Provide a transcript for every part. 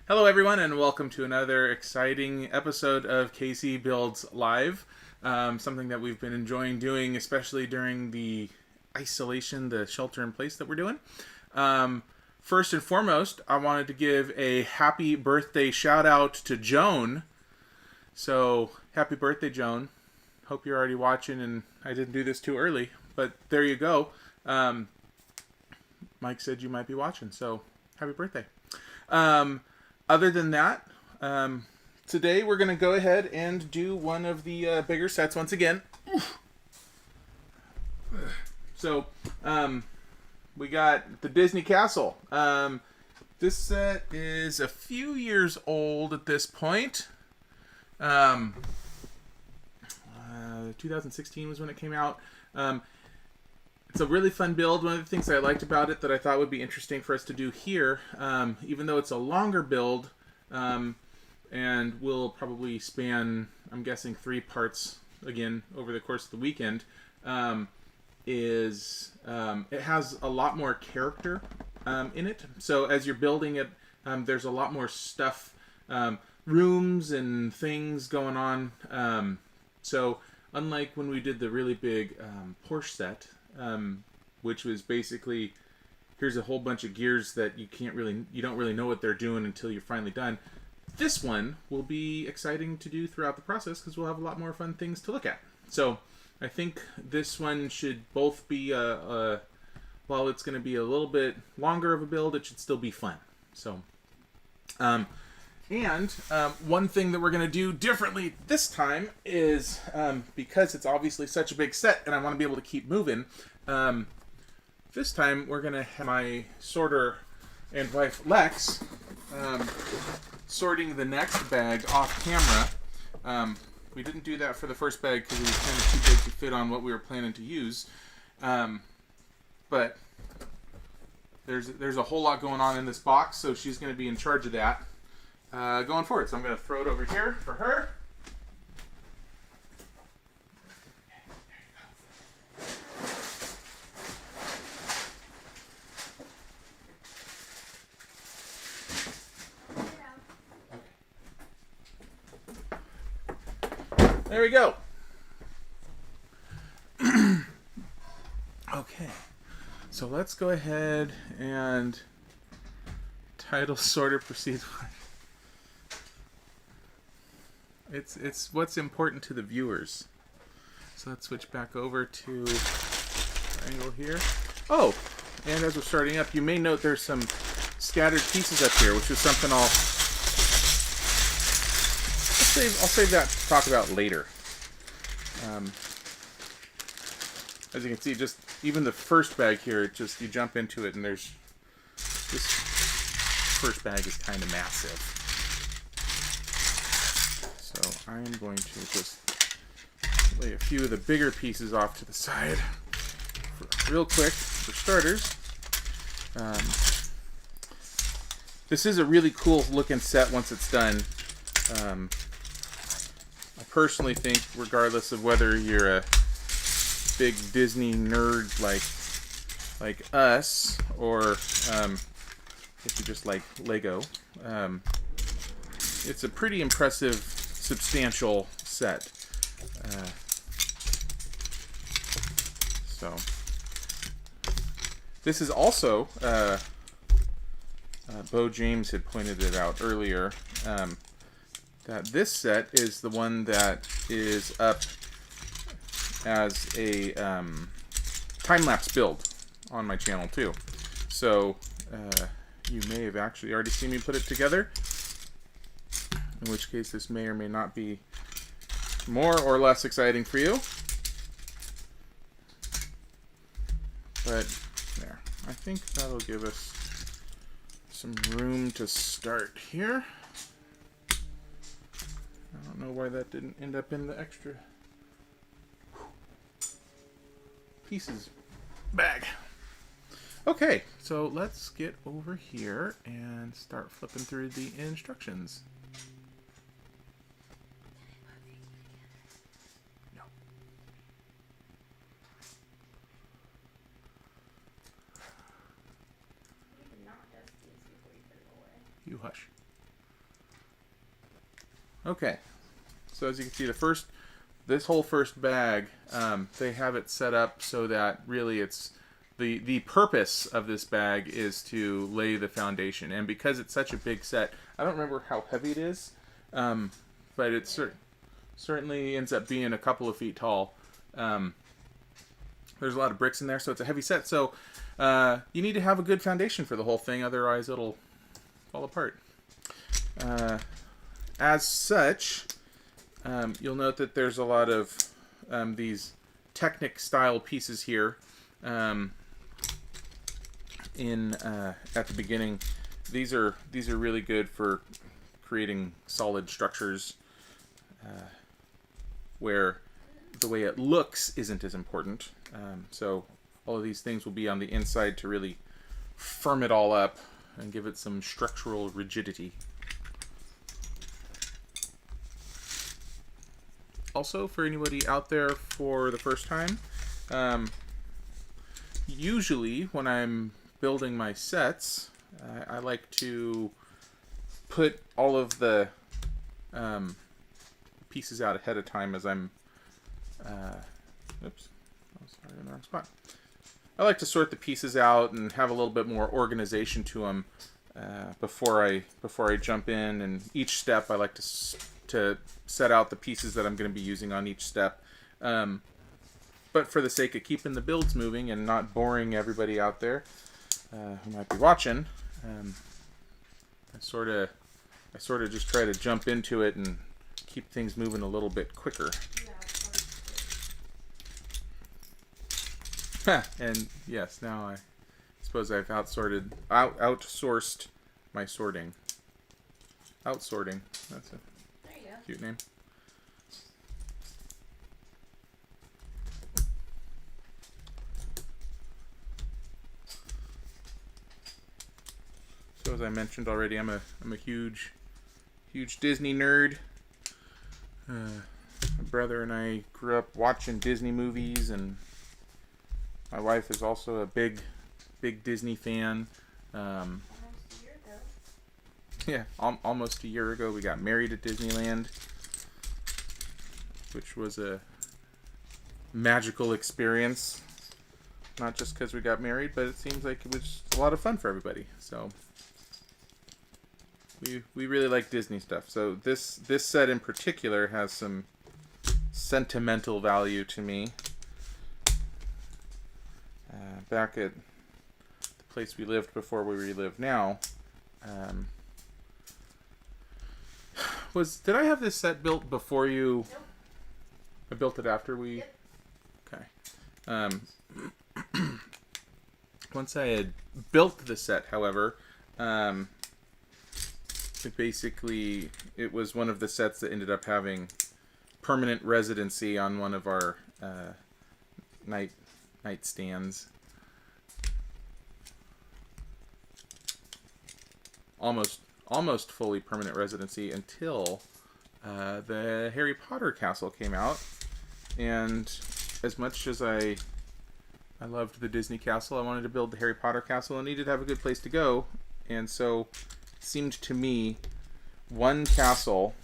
Hello, everyone, and welcome to another exciting episode of CaseyBuilds Live. Something that we've been enjoying doing, especially during the isolation, the shelter-in-place that we're doing. First and foremost, I wanted to give a happy birthday shout-out to Joan. So, happy birthday, Joan. Hope you're already watching, and I didn't do this too early, but there you go. Mike said you might be watching, so happy birthday. Other than that, today we're going to go ahead and do one of the bigger sets once again. So, we got the Disney Castle. This set is a few years old at this point. 2016 was when it came out. It's a really fun build. One of the things I liked about it that I thought would be interesting for us to do here, even though it's a longer build, and will probably span, I'm guessing, 3 parts again over the course of the weekend, is it has a lot more character in it. So as you're building it, there's a lot more stuff, rooms and things going on. So unlike when we did the really big Porsche set, which was basically, here's a whole bunch of gears that you don't really know what they're doing until you're finally done. This one will be exciting to do throughout the process because we'll have a lot more fun things to look at. So I think this one should both be while it's going to be a little bit longer of a build, it should still be fun. So, one thing that we're going to do differently this time is, because it's obviously such a big set and I want to be able to keep moving, this time we're going to have my sorter and wife Lex sorting the next bag off camera. We didn't do that for the first bag because it was kind of too big to fit on what we were planning to use. But there's a whole lot going on in this box, so she's going to be in charge of that. Going forward. So I'm going to throw it over here for her. There we go. Okay. So let's go ahead and title sorter proceed. It's what's important to the viewers. So let's switch back over to triangle here. Oh, and as we're starting up, you may note there's some scattered pieces up here, which is something I'll save that to talk about later. As you can see, just even the first bag here, you jump into it and there's this first bag is kind of massive. So I'm going to just lay a few of the bigger pieces off to the side real quick for starters. This is a really cool looking set once it's done. I personally think, regardless of whether you're a big Disney nerd like us, or if you just like Lego, it's a pretty impressive, substantial set. So this is also, Bo James had pointed it out earlier, that this set is the one that is up as a time-lapse build on my channel too. So you may have actually already seen me put it together, in which case this may or may not be more or less exciting for you. But there, I think that'll give us some room to start here. I don't know why that didn't end up in the extra pieces bag. Okay, so let's get over here and start flipping through the instructions. No. You hush. Okay, so as you can see, this whole first bag, they have it set up so that really it's the purpose of this bag is to lay the foundation. And because it's such a big set, I don't remember how heavy it is, but it certainly ends up being a couple of feet tall. There's a lot of bricks in there, so it's a heavy set. So you need to have a good foundation for the whole thing, otherwise it'll fall apart. As such, you'll note that there's a lot of these Technic style pieces here at the beginning. These are really good for creating solid structures where the way it looks isn't as important. So all of these things will be on the inside to really firm it all up and give it some structural rigidity. Also, for anybody out there for the first time, usually when I'm building my sets, I like to put all of the pieces out ahead of time as I'm oops, I was in the wrong spot. I like to sort the pieces out and have a little bit more organization to them before I jump in. And each step, I like to set out the pieces that I'm going to be using on each step. But for the sake of keeping the builds moving and not boring everybody out there who might be watching, I sort of just try to jump into it and keep things moving a little bit quicker. And yes, now I suppose I've outsourced my sorting. Outsorting. That's a cute name. So as I mentioned already, I'm a huge Disney nerd. My brother and I grew up watching Disney movies, and my wife is also a big Disney fan. Almost a year ago. Yeah, almost a year ago we got married at Disneyland, which was a magical experience. Not just because we got married, but it seems like it was a lot of fun for everybody. So we really like Disney stuff. So this set in particular has some sentimental value to me. Back at the place we lived before where we live now, did I have this set built before you? Nope. I built it after we. Yep. Okay. Once I had built the set, however, it was one of the sets that ended up having permanent residency on one of our nightstands. Almost fully permanent residency until the Harry Potter castle came out. And as much as I loved the Disney castle, I wanted to build the Harry Potter castle and needed to have a good place to go. And so it seemed to me one castle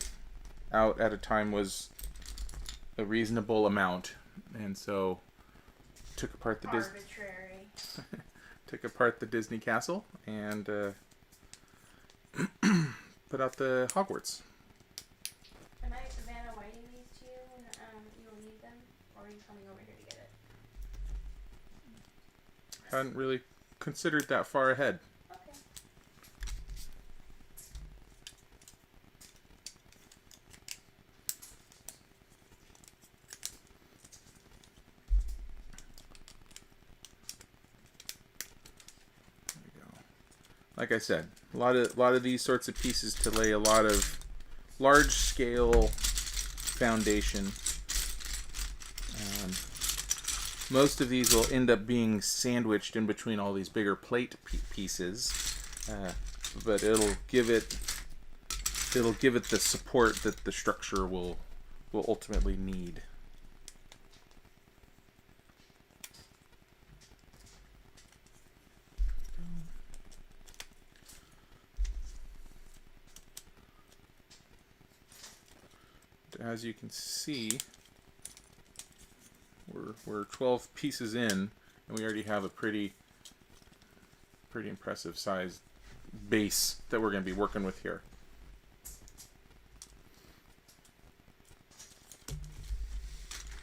out at a time was a reasonable amount. And so took apart the Disney castle and put out the Hogwarts. Am I Savannah whiting these to you when you will need them, or are you coming over here to get it? Hadn't really considered that far ahead. Okay. There we go. Like I said, a lot of these sorts of pieces to lay a lot of large scale foundation. Most of these will end up being sandwiched in between all these bigger plate pieces, but it'll give it the support that the structure will ultimately need. as you can see, we're 12 pieces in, and we already have a pretty impressive size base that we're going to be working with here.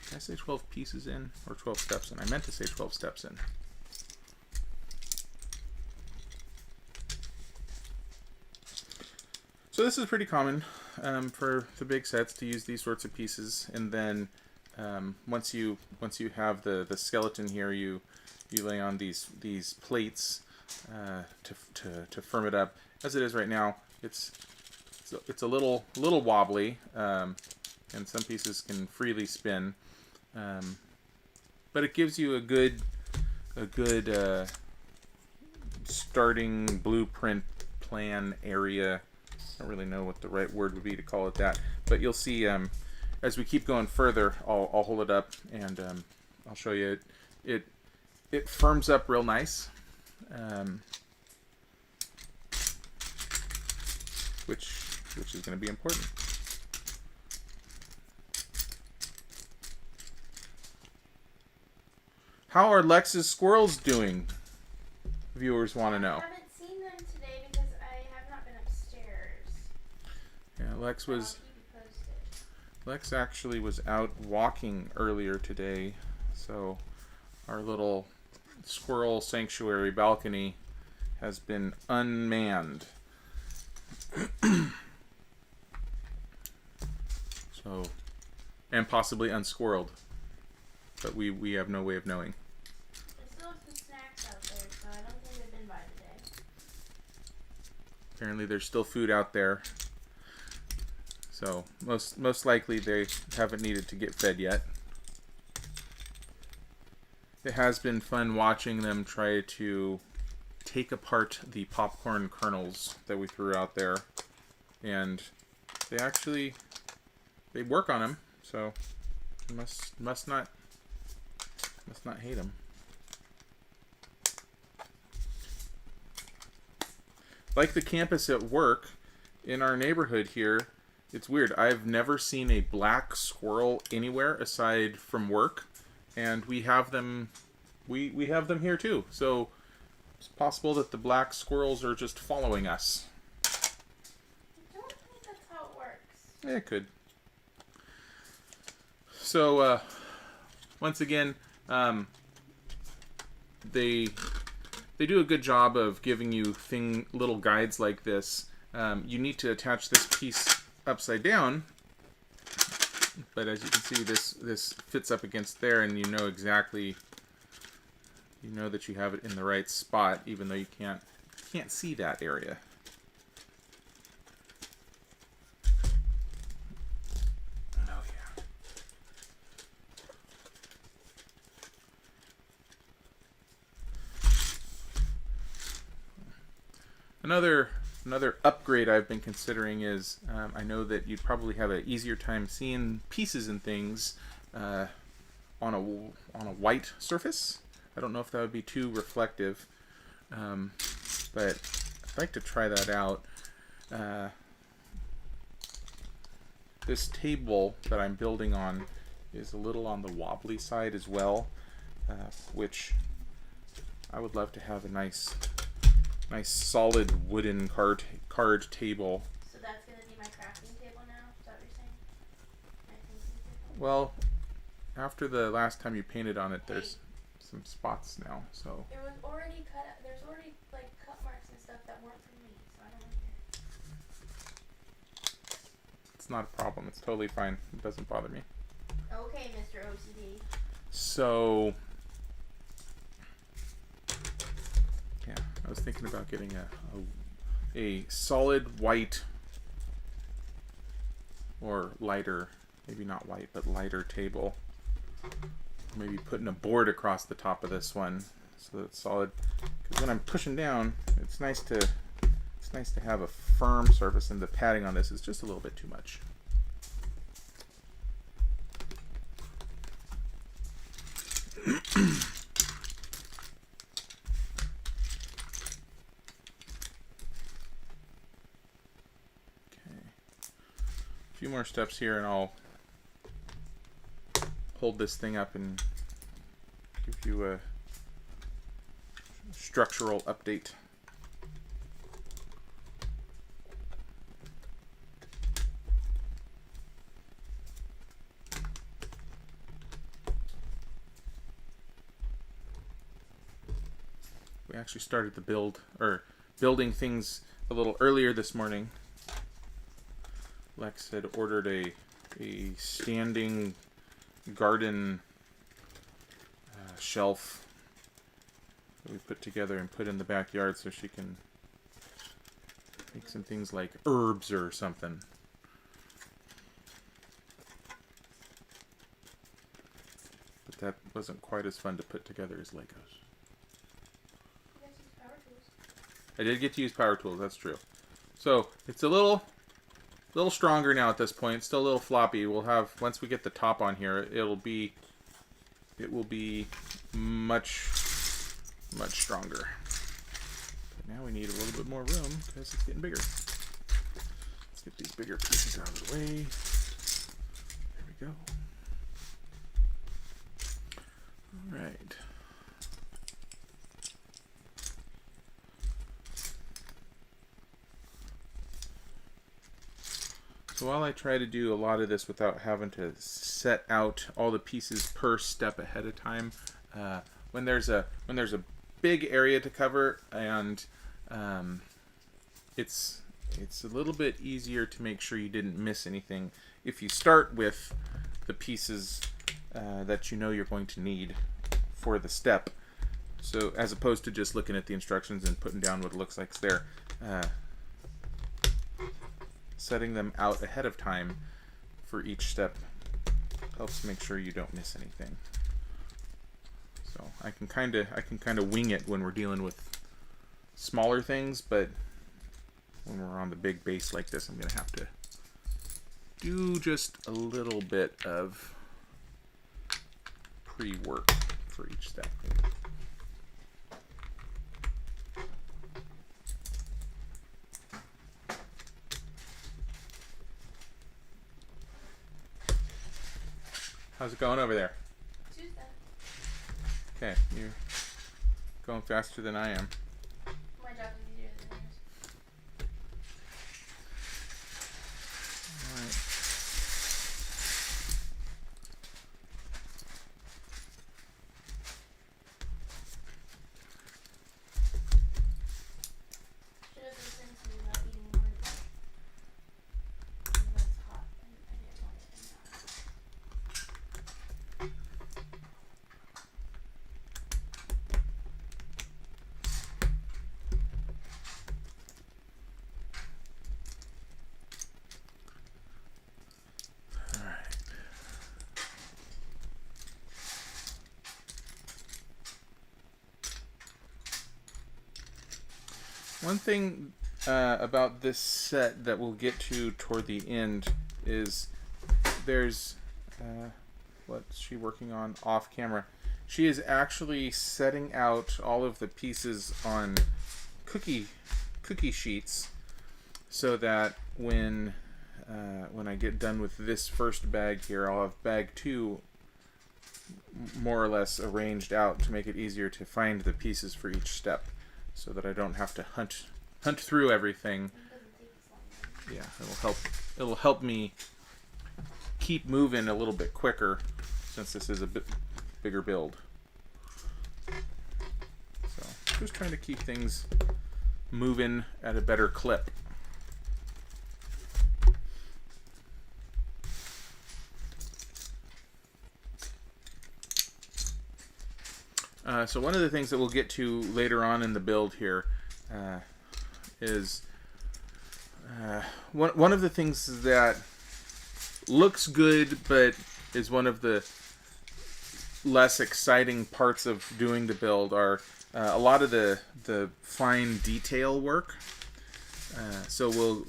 Did I say 12 pieces in or 12 steps in? I meant to say 12 steps in. So this is pretty common for the big sets to use these sorts of pieces, and then once you have the skeleton here, you lay on these plates to firm it up. As it is right now, it's a little wobbly, and some pieces can freely spin, but it gives you a good starting blueprint plan area. I don't really know what the right word would be to call it that, but you'll see as we keep going further, I'll hold it up and I'll show you it firms up real nice, which is going to be important. How are Lex's squirrels doing? Viewers want to know. I haven't seen them today because I have not been upstairs. Yeah, Lex actually was out walking earlier today, so our little squirrel sanctuary balcony has been unmanned. So, and possibly unsquirreled, but we have no way of knowing. There's still some snacks out there, so I don't think they've been by today. Apparently there's still food out there. So most likely they haven't needed to get fed yet. It has been fun watching them try to take apart the popcorn kernels that we threw out there, and they work on them. So you must not hate them. Like the campus at work in our neighborhood here. It's weird. I've never seen a black squirrel anywhere aside from work, and we have them. We have them here too. So it's possible that the black squirrels are just following us. I don't think that's how it works. It could. So once again, they do a good job of giving you little guides like this. You need to attach this piece upside down, but as you can see, this fits up against there, and you know that you have it in the right spot, even though you can't see that area. Oh yeah. Another upgrade I've been considering is, I know that you'd probably have an easier time seeing pieces and things on a white surface. I don't know if that would be too reflective, but I'd like to try that out. This table that I'm building on is a little on the wobbly side as well, which I would love to have a nice solid wooden card table. So that's going to be my crafting table now? Is that what you're saying? My painting table? Well, after the last time you painted on it, there's some spots now, so. It was already cut out. There's already like cut marks and stuff that weren't for me, so I don't want to hear. It's not a problem. It's totally fine. It doesn't bother me. Okay, Mr. OCD. So, yeah, I was thinking about getting a solid white or lighter, maybe not white, but lighter table. Maybe putting a board across the top of this one so that it's solid. Because when I'm pushing down, it's nice to have a firm surface, and the padding on this is just a little bit too much. A few more steps here and I'll hold this thing up and give you a structural update. We actually started the building things a little earlier this morning. Lex had ordered a standing garden shelf that we put together and put in the backyard so she can make some things like herbs or something. But that wasn't quite as fun to put together as Legos. You guys use power tools. I did get to use power tools, that's true. So it's a little stronger now at this point. It's still a little floppy. We'll have, once we get the top on here, it will be much stronger. But now we need a little bit more room because it's getting bigger. Let's get these bigger pieces out of the way. There we go. All right. So while I try to do a lot of this without having to set out all the pieces per step ahead of time, when there's a big area to cover and it's a little bit easier to make sure you didn't miss anything if you start with the pieces that you know you're going to need for the step. So as opposed to just looking at the instructions and putting down what it looks like there. Setting them out ahead of time for each step helps make sure you don't miss anything. So I can kind of wing it when we're dealing with smaller things, but when we're on the big base like this, I'm gonna have to do just a little bit of pre-work for each step. How's it going over there? Tuesday. Okay, you're going faster than I am. My job is easier than yours. All right. Should have listened to you about eating more lunch. Even though it's hot and I didn't want it in the All right. One thing about this set that we'll get to toward the end is there's what's she working on off camera? She is actually setting out all of the pieces on cookie sheets so that when I get done with this first bag here, I'll have bag 2 more or less arranged out to make it easier to find the pieces for each step, so that I don't have to hunt through everything. It doesn't take as long. Yeah, it'll help me keep moving a little bit quicker since this is a bit bigger build. So just trying to keep things moving at a better clip. So one of the things that we'll get to later on in the build here is one of the things that looks good but is one of the less exciting parts of doing the build are a lot of the fine detail work. So we'll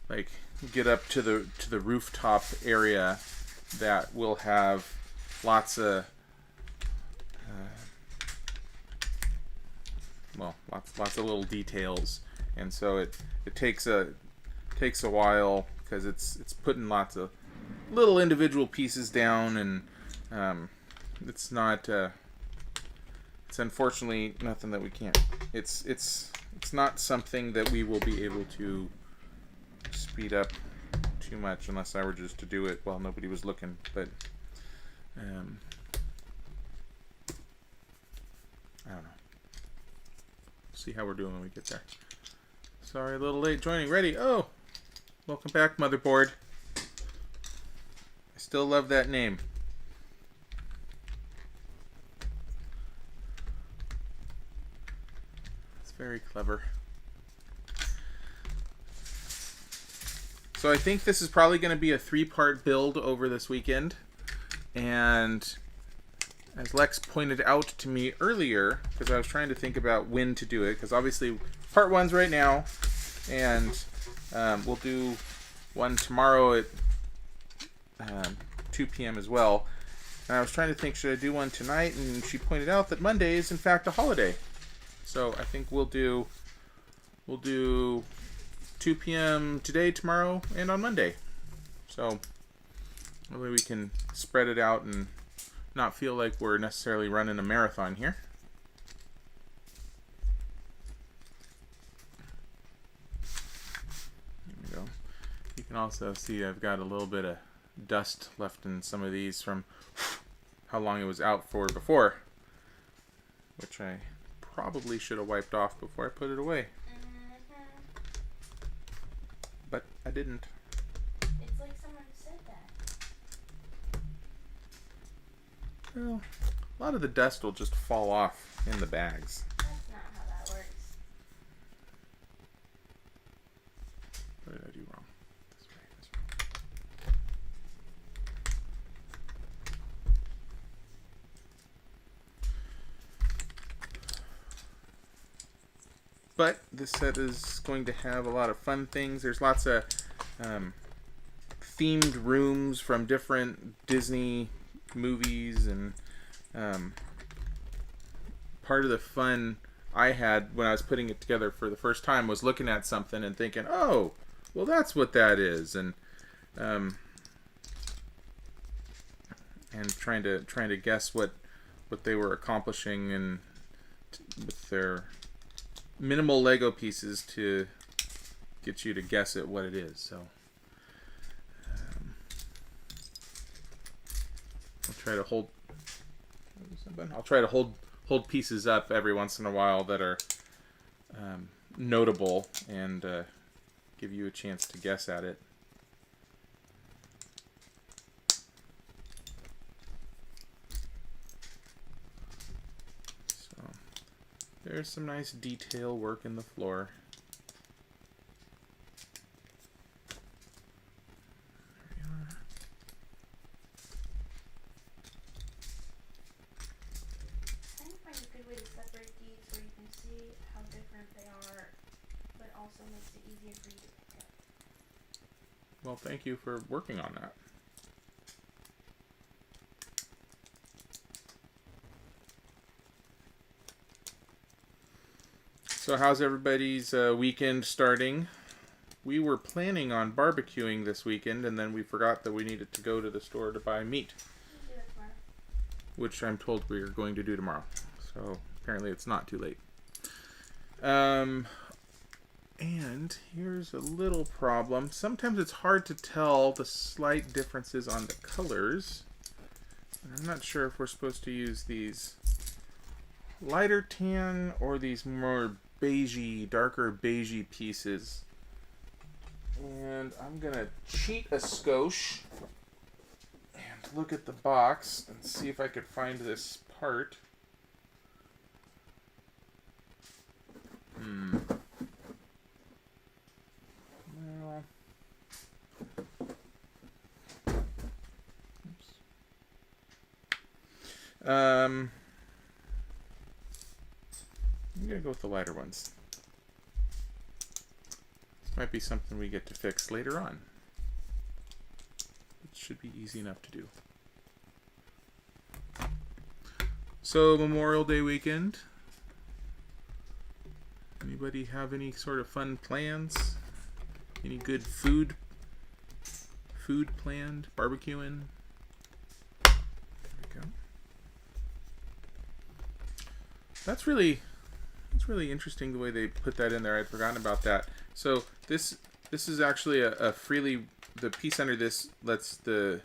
like get up to the rooftop area that will have lots of lots of little details, and so it takes a while because it's putting lots of little individual pieces down, and It's not. It's unfortunately nothing that we can't. It's not something that we will be able to speed up too much unless I were just to do it while nobody was looking. But I don't know. See how we're doing when we get there. Sorry, a little late joining. Ready? Oh, welcome back, motherboard. I still love that name. It's very clever. So I think this is probably going to be a 3-part build over this weekend. And as Lex pointed out to me earlier, because I was trying to think about when to do it, because obviously part 1's right now, and we'll do one tomorrow at 2 p.m. as well. And I was trying to think, should I do one tonight? And she pointed out that Monday is in fact a holiday. So I think we'll do 2 p.m. today, tomorrow, and on Monday. So that way we can spread it out and not feel like we're necessarily running a marathon here. There we go. You can also see I've got a little bit of dust left in some of these from how long it was out for before, which I probably should have wiped off before I put it away. But I didn't. It's like someone said that. Well, a lot of the dust will just fall off in the bags. That's not how that works. What did I do wrong? This way, this way. But this set is going to have a lot of fun things. There's lots of themed rooms from different Disney movies, and part of the fun I had when I was putting it together for the first time was looking at something and thinking, oh, well, that's what that is, and trying to guess what they were accomplishing and with their minimal Lego pieces to get you to guess at what it is. So I'll try to hold pieces up every once in a while that are notable and give you a chance to guess at it. So there's some nice detail work in the floor. Well, thank you for working on that. So how's everybody's weekend starting? We were planning on barbecuing this weekend, and then we forgot that we needed to go to the store to buy meat, which I'm told we are going to do tomorrow. So apparently it's not too late. And here's a little problem. Sometimes it's hard to tell the slight differences on the colors. And I'm not sure if we're supposed to use these lighter tan or these more beigey, darker beigey pieces. And I'm going to cheat a skosh and look at the box and see if I could find this part. Well, oops. I'm gonna go with the lighter ones. This might be something we get to fix later on. It should be easy enough to do. So, Memorial Day weekend. Anybody have any sort of fun plans? Any good food planned? Barbecuing? There we That's really interesting the way they put that in there. I'd forgotten about that. So this is actually a freely, the piece under this lets the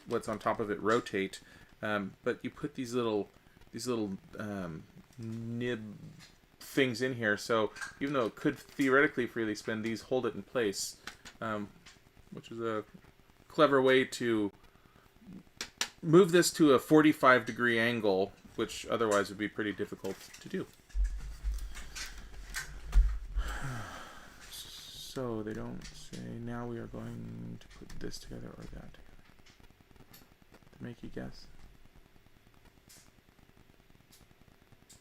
what's on top of it rotate, but you put these little nib things in here. So even though it could theoretically freely spin, these hold it in place, which is a clever way to move this to a 45-degree angle, which otherwise would be pretty difficult to do. So they don't say, now we are going to put this together or that together. To make you guess.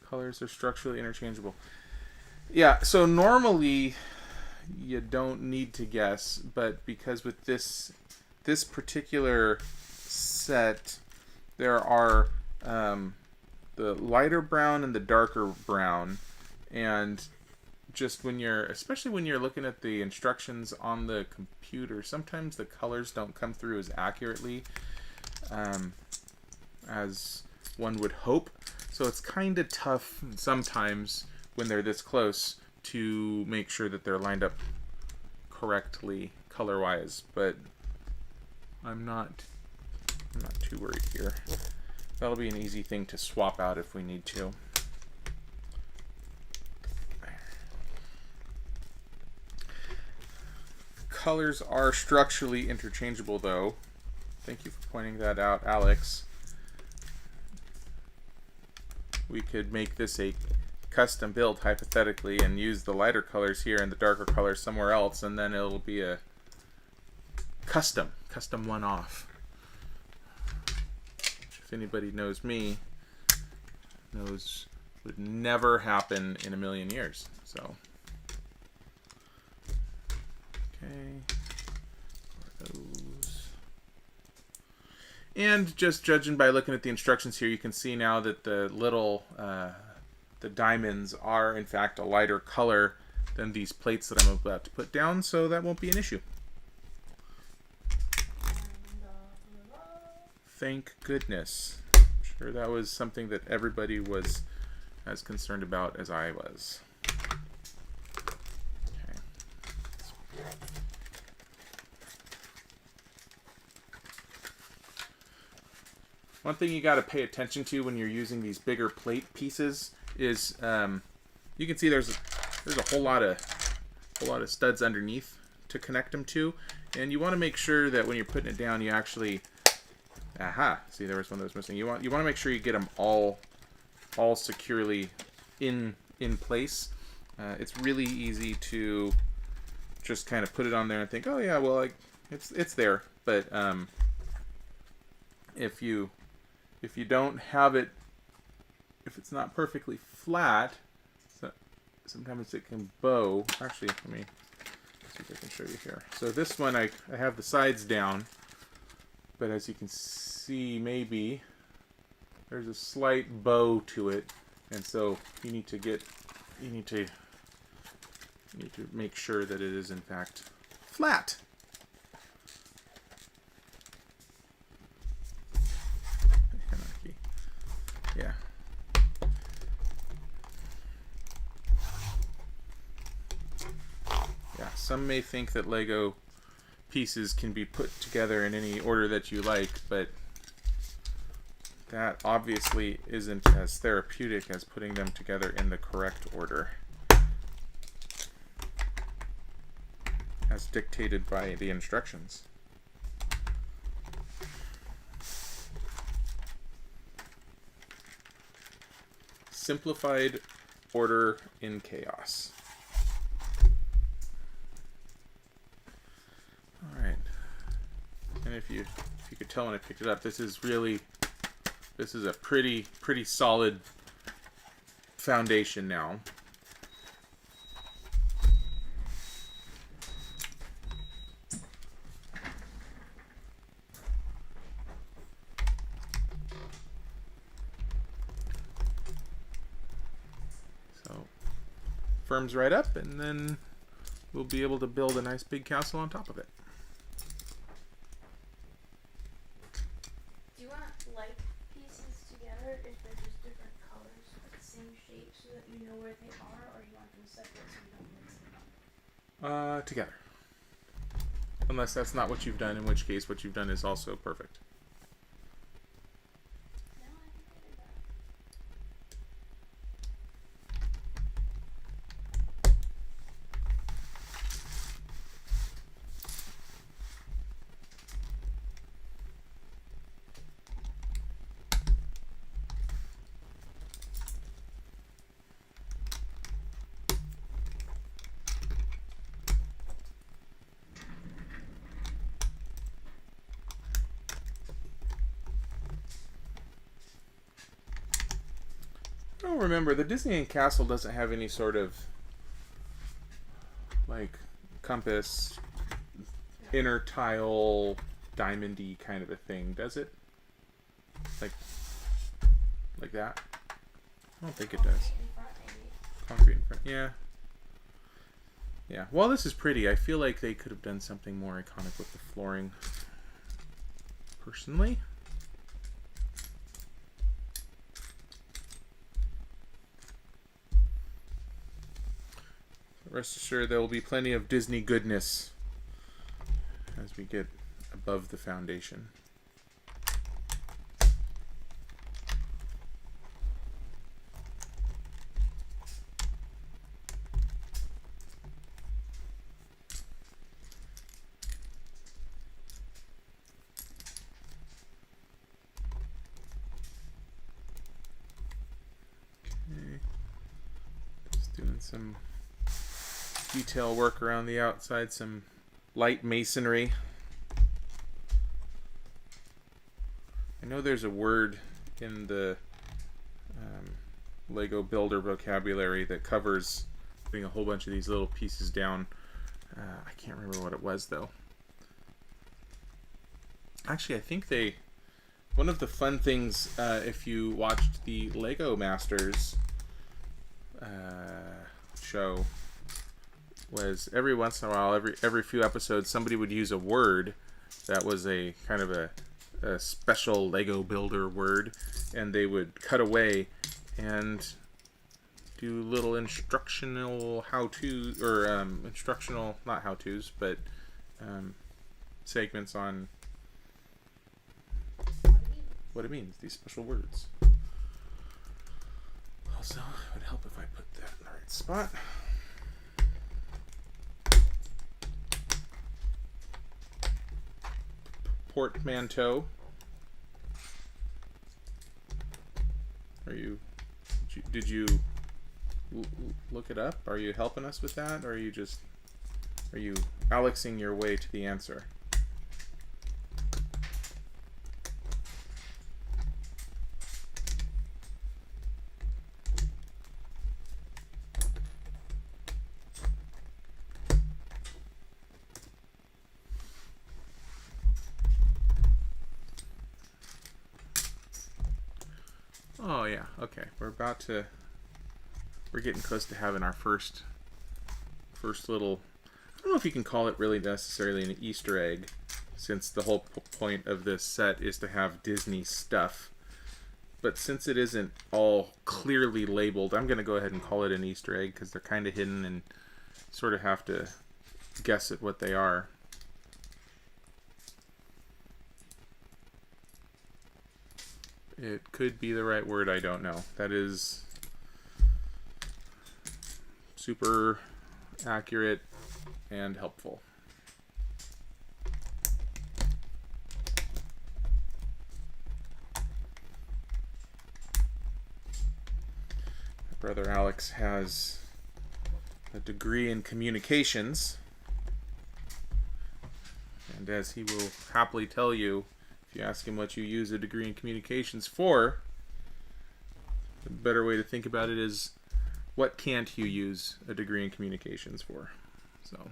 Colors are structurally interchangeable. Yeah, so normally you don't need to guess, but because with this particular set, there are the lighter brown and the darker brown, and just when you're, especially when you're looking at the instructions on the computer, sometimes the colors don't come through as accurately as one would hope. So it's kind of tough sometimes when they're this close to make sure that they're lined up correctly color-wise, but I'm not too worried here. That'll be an easy thing to swap out if we need to. Colors are structurally interchangeable, though. Thank you for pointing that out, Alex. We could make this a custom build, hypothetically, and use the lighter colors here and the darker colors somewhere else, and then it'll be a custom one-off. If anybody knows me, knows would never happen in a million years. So, okay, those. And just judging by looking at the instructions here, you can see now that the little the diamonds are in fact a lighter color than these plates that I'm about to put down, so that won't be an issue. Thank goodness. I'm sure that was something that everybody was as concerned about as I was. Okay. One thing you got to pay attention to when you're using these bigger plate pieces is you can see there's a whole lot of studs underneath to connect them to, and you want to make sure that when you're putting it down, you actually see, there was one that was missing. You want to make sure you get them all securely in place. It's really easy to just kind of put it on there and think, oh yeah, well, it's there. But if you don't have it, if it's not perfectly flat, sometimes it can bow. Actually, let me see if I can show you here. So this one, I have the sides down, but as you can see, maybe there's a slight bow to it, and so you need to make sure that it is in fact flat. Yeah. Yeah, some may think that Lego pieces can be put together in any order that you like, but that obviously isn't as therapeutic as putting them together in the correct order, as dictated by the instructions. Simplified order in chaos. All right, and if you could tell when I picked it up, this is a pretty solid foundation now. So firms right up, and then we'll be able to build a nice big castle on top of it. Do you want like pieces to together if they're just different colors but the same shape so that you know where they are, or you want them separate so you don't mix them up? Together. Unless that's not what you've done, in which case what you've done is also perfect. No, I think I did that. I don't remember. The Disney Castle doesn't have any sort of like compass, inner tile, diamondy kind of a thing, does it? Like that? I don't think it does. In front, maybe. Concrete in front. Yeah. Yeah. While this is pretty, I feel like they could have done something more iconic with the flooring. Personally. Rest assured there will be plenty of Disney goodness as we get above the foundation. Okay. Just doing some detail work around the outside, some light masonry. I know there's a word in the Lego builder vocabulary that covers putting a whole bunch of these little pieces down. I can't remember what it was though. Actually, I think one of the fun things if you watched the Lego Masters show was every once in a while, every few episodes, somebody would use a word that was a kind of a special Lego builder word, and they would cut away and do little instructional how-tos, or instructional, not how-tos, but segments on what it means, these special words. Also, it would help if I put that in the right spot. Portmanteau. Did you look it up? Are you helping us with that, or are you Alexing your way to the answer? Oh yeah, okay. We're getting close to having our first little, I don't know if you can call it really necessarily an Easter egg, since the whole point of this set is to have Disney stuff. But since it isn't all clearly labeled, I'm going to go ahead and call it an Easter egg, because they're kind of hidden and sort of have to guess at what they are. It could be the right word, I don't know. That is super accurate and helpful. My brother Alex has a degree in communications, and as he will happily tell you, if you ask him what you use a degree in communications for, the better way to think about it is, what can't you use a degree in communications for? So,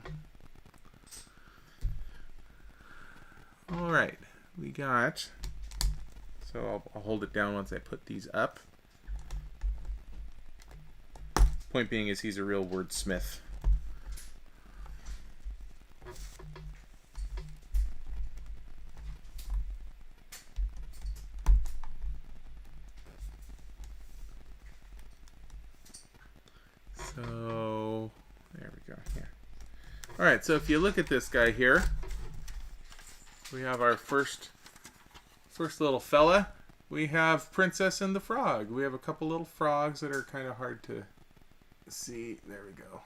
all right, we got, so I'll hold it down once I put these up. Point being is he's a real wordsmith. Alright, so if you look at this guy here, we have our first little fella. We have Princess and the Frog. We have a couple little frogs that are kind of hard to see. There we go.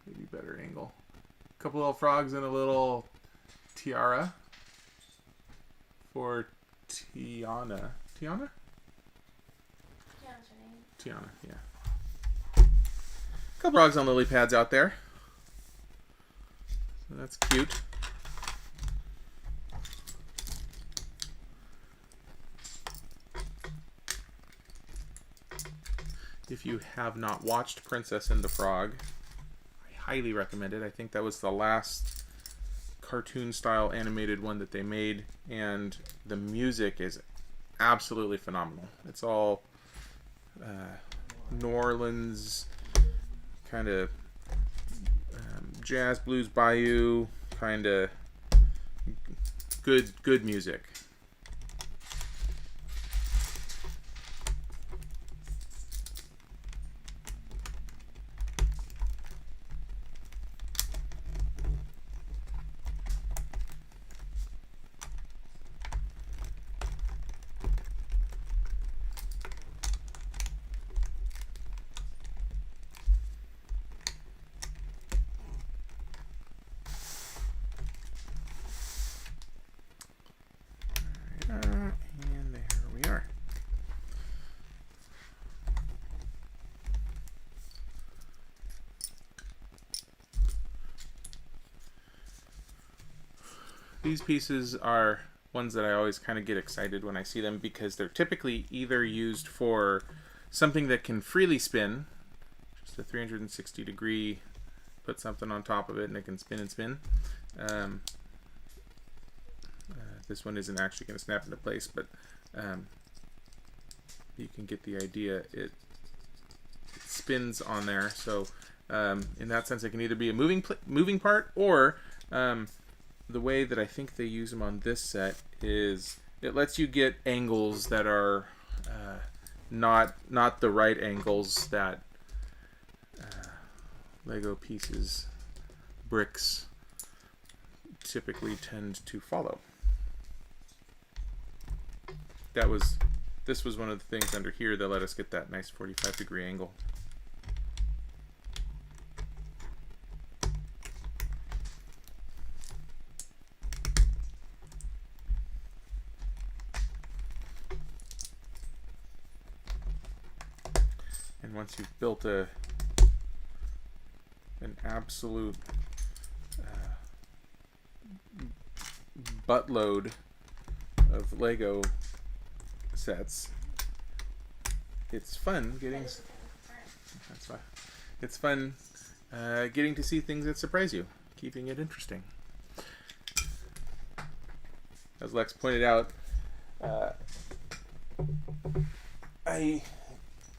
Maybe better angle. A couple little frogs and a little tiara for Tiana. Tiana? Tiana's her name. Tiana, yeah. A couple frogs on lily pads out there. So that's cute. If you have not watched Princess and the Frog, I highly recommend it. I think that was the last cartoon style animated one that they made, and the music is absolutely phenomenal. It's all New Orleans kind of jazz, blues, bayou kind of good music. And there we are. These pieces are ones that I always kind of get excited when I see them, because they're typically either used for something that can freely spin, just a 360 degree, put something on top of it and it can spin and spin. This one isn't actually going to snap into place, but you can get the idea. It spins on there, so in that sense it can either be a moving part, or the way that I think they use them on this set is it lets you get angles that are not the right angles that Lego pieces, bricks typically tend to follow. This was one of the things under here that let us get that nice 45-degree angle. And once you've built an absolute buttload of Lego sets, it's fun getting. That's why it's fun getting to see things that surprise you, keeping it interesting. As Lex pointed out, I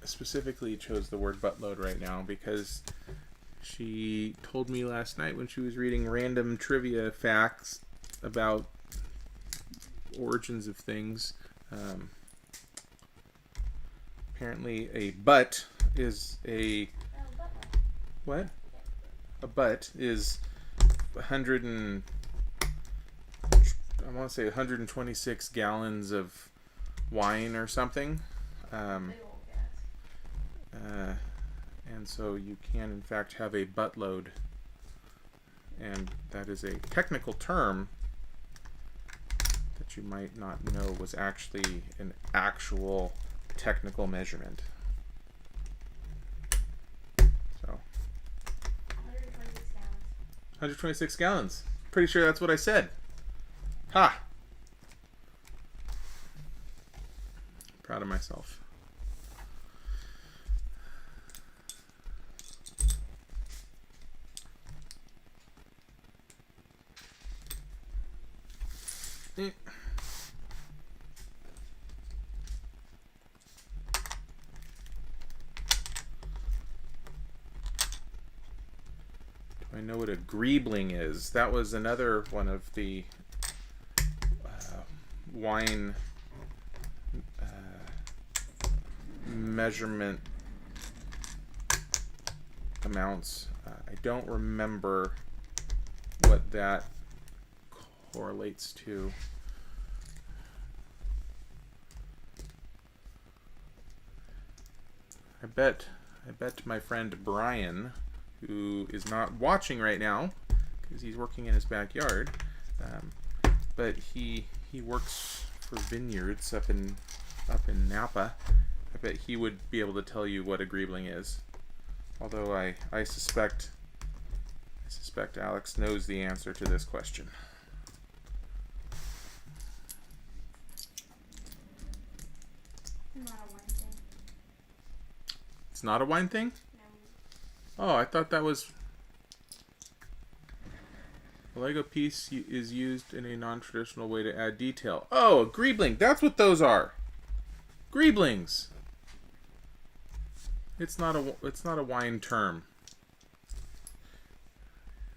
specifically chose the word buttload right now because she told me last night when she was reading random trivia facts about origins of things. Apparently a butt is a what? A butt is 100 and I want to say 126 gallons of wine or something. And so you can in fact have a buttload, and that is a technical term that you might not know was actually an actual technical measurement. So 126 gallons. Pretty sure that's what I said. Ha! Proud of myself. Do I know what a greebling is? That was another one of the wine measurement amounts. I don't remember what that correlates to. I bet my friend Brian, who is not watching right now because he's working in his backyard, but he works for vineyards up in Napa. I bet he would be able to tell you what a greebling is. Although I suspect Alex knows the answer to this question. Not a wine thing. It's not a wine thing? No. Oh, I thought that was... A Lego piece is used in a non-traditional way to add detail. Oh, a greebling. That's what those are. Greeblings. It's not a wine term.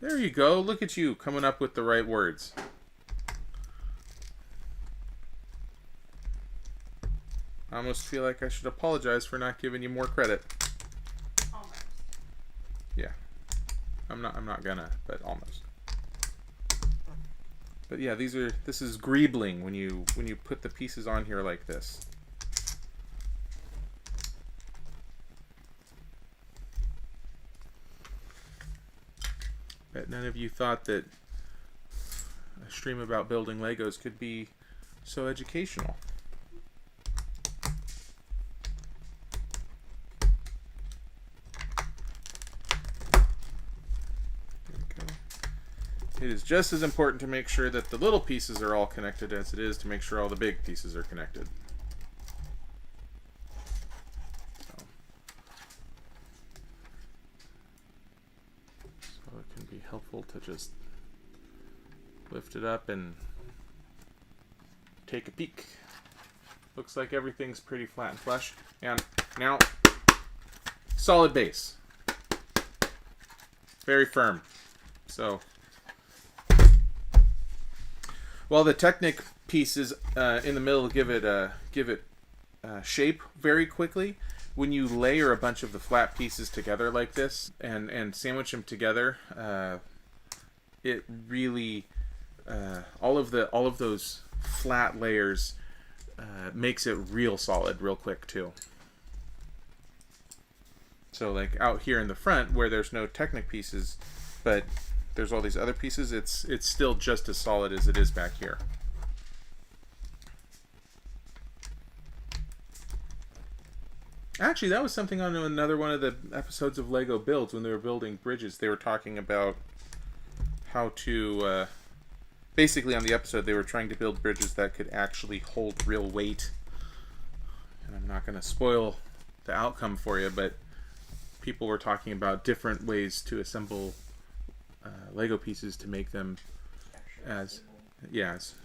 There you go. Look at you coming up with the right words. I almost feel like I should apologize for not giving you more credit. Almost. Yeah. I'm not gonna, but almost. But yeah, this is greebling when you put the pieces on here like this. Bet none of you thought that a stream about building Legos could be so educational. It is just as important to make sure that the little pieces are all connected as it is to make sure all the big pieces are connected. So it can be helpful to just lift it up and take a peek. Looks like everything's pretty flat and flush. And now, solid base. Very firm. So... while the Technic pieces in the middle give it shape very quickly, when you layer a bunch of the flat pieces together like this and sandwich them together, it really all of those flat layers makes it real solid real quick too. So like out here in the front where there's no Technic pieces, but there's all these other pieces, it's still just as solid as it is back here. Actually, that was something on another one of the episodes of Lego Builds when they were building bridges. They were talking about how to... basically on the episode they were trying to build bridges that could actually hold real weight. And I'm not going to spoil the outcome for you, but people were talking about different ways to assemble Lego pieces to make them as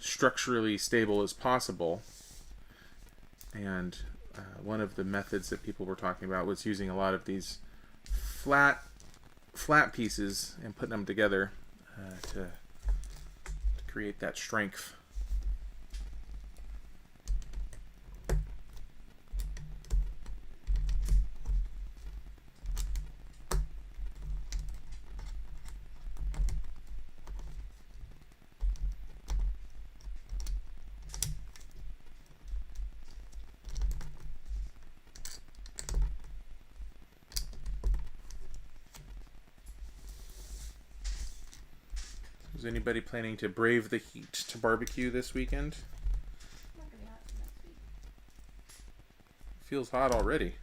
structurally stable as possible. And one of the methods that people were talking about was using a lot of these flat pieces and putting them together to create that strength. Is anybody planning to brave the heat to barbecue this weekend? I'm not gonna be hot for next week. Feels hot already.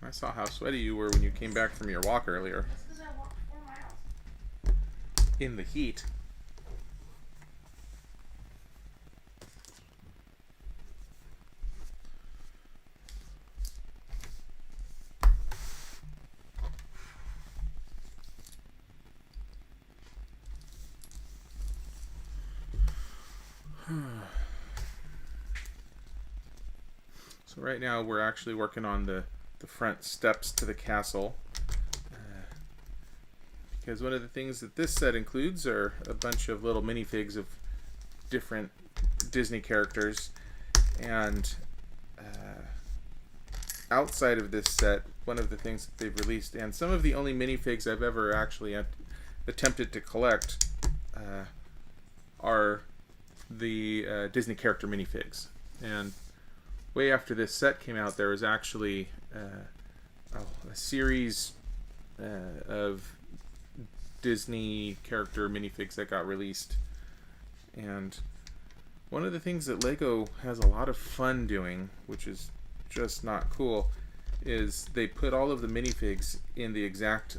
I saw how sweaty you were when you came back from your walk earlier. Just because I walked 4 miles. In the heat. So right now we're actually working on the front steps to the castle, because one of the things that this set includes are a bunch of little minifigs of different Disney characters, and outside of this set, one of the things that they've released, and some of the only minifigs I've ever actually attempted to collect, are the Disney character minifigs. And way after this set came out, there was actually a series of Disney character minifigs that got released. And one of the things that Lego has a lot of fun doing, which is just not cool, is they put all of the minifigs in the exact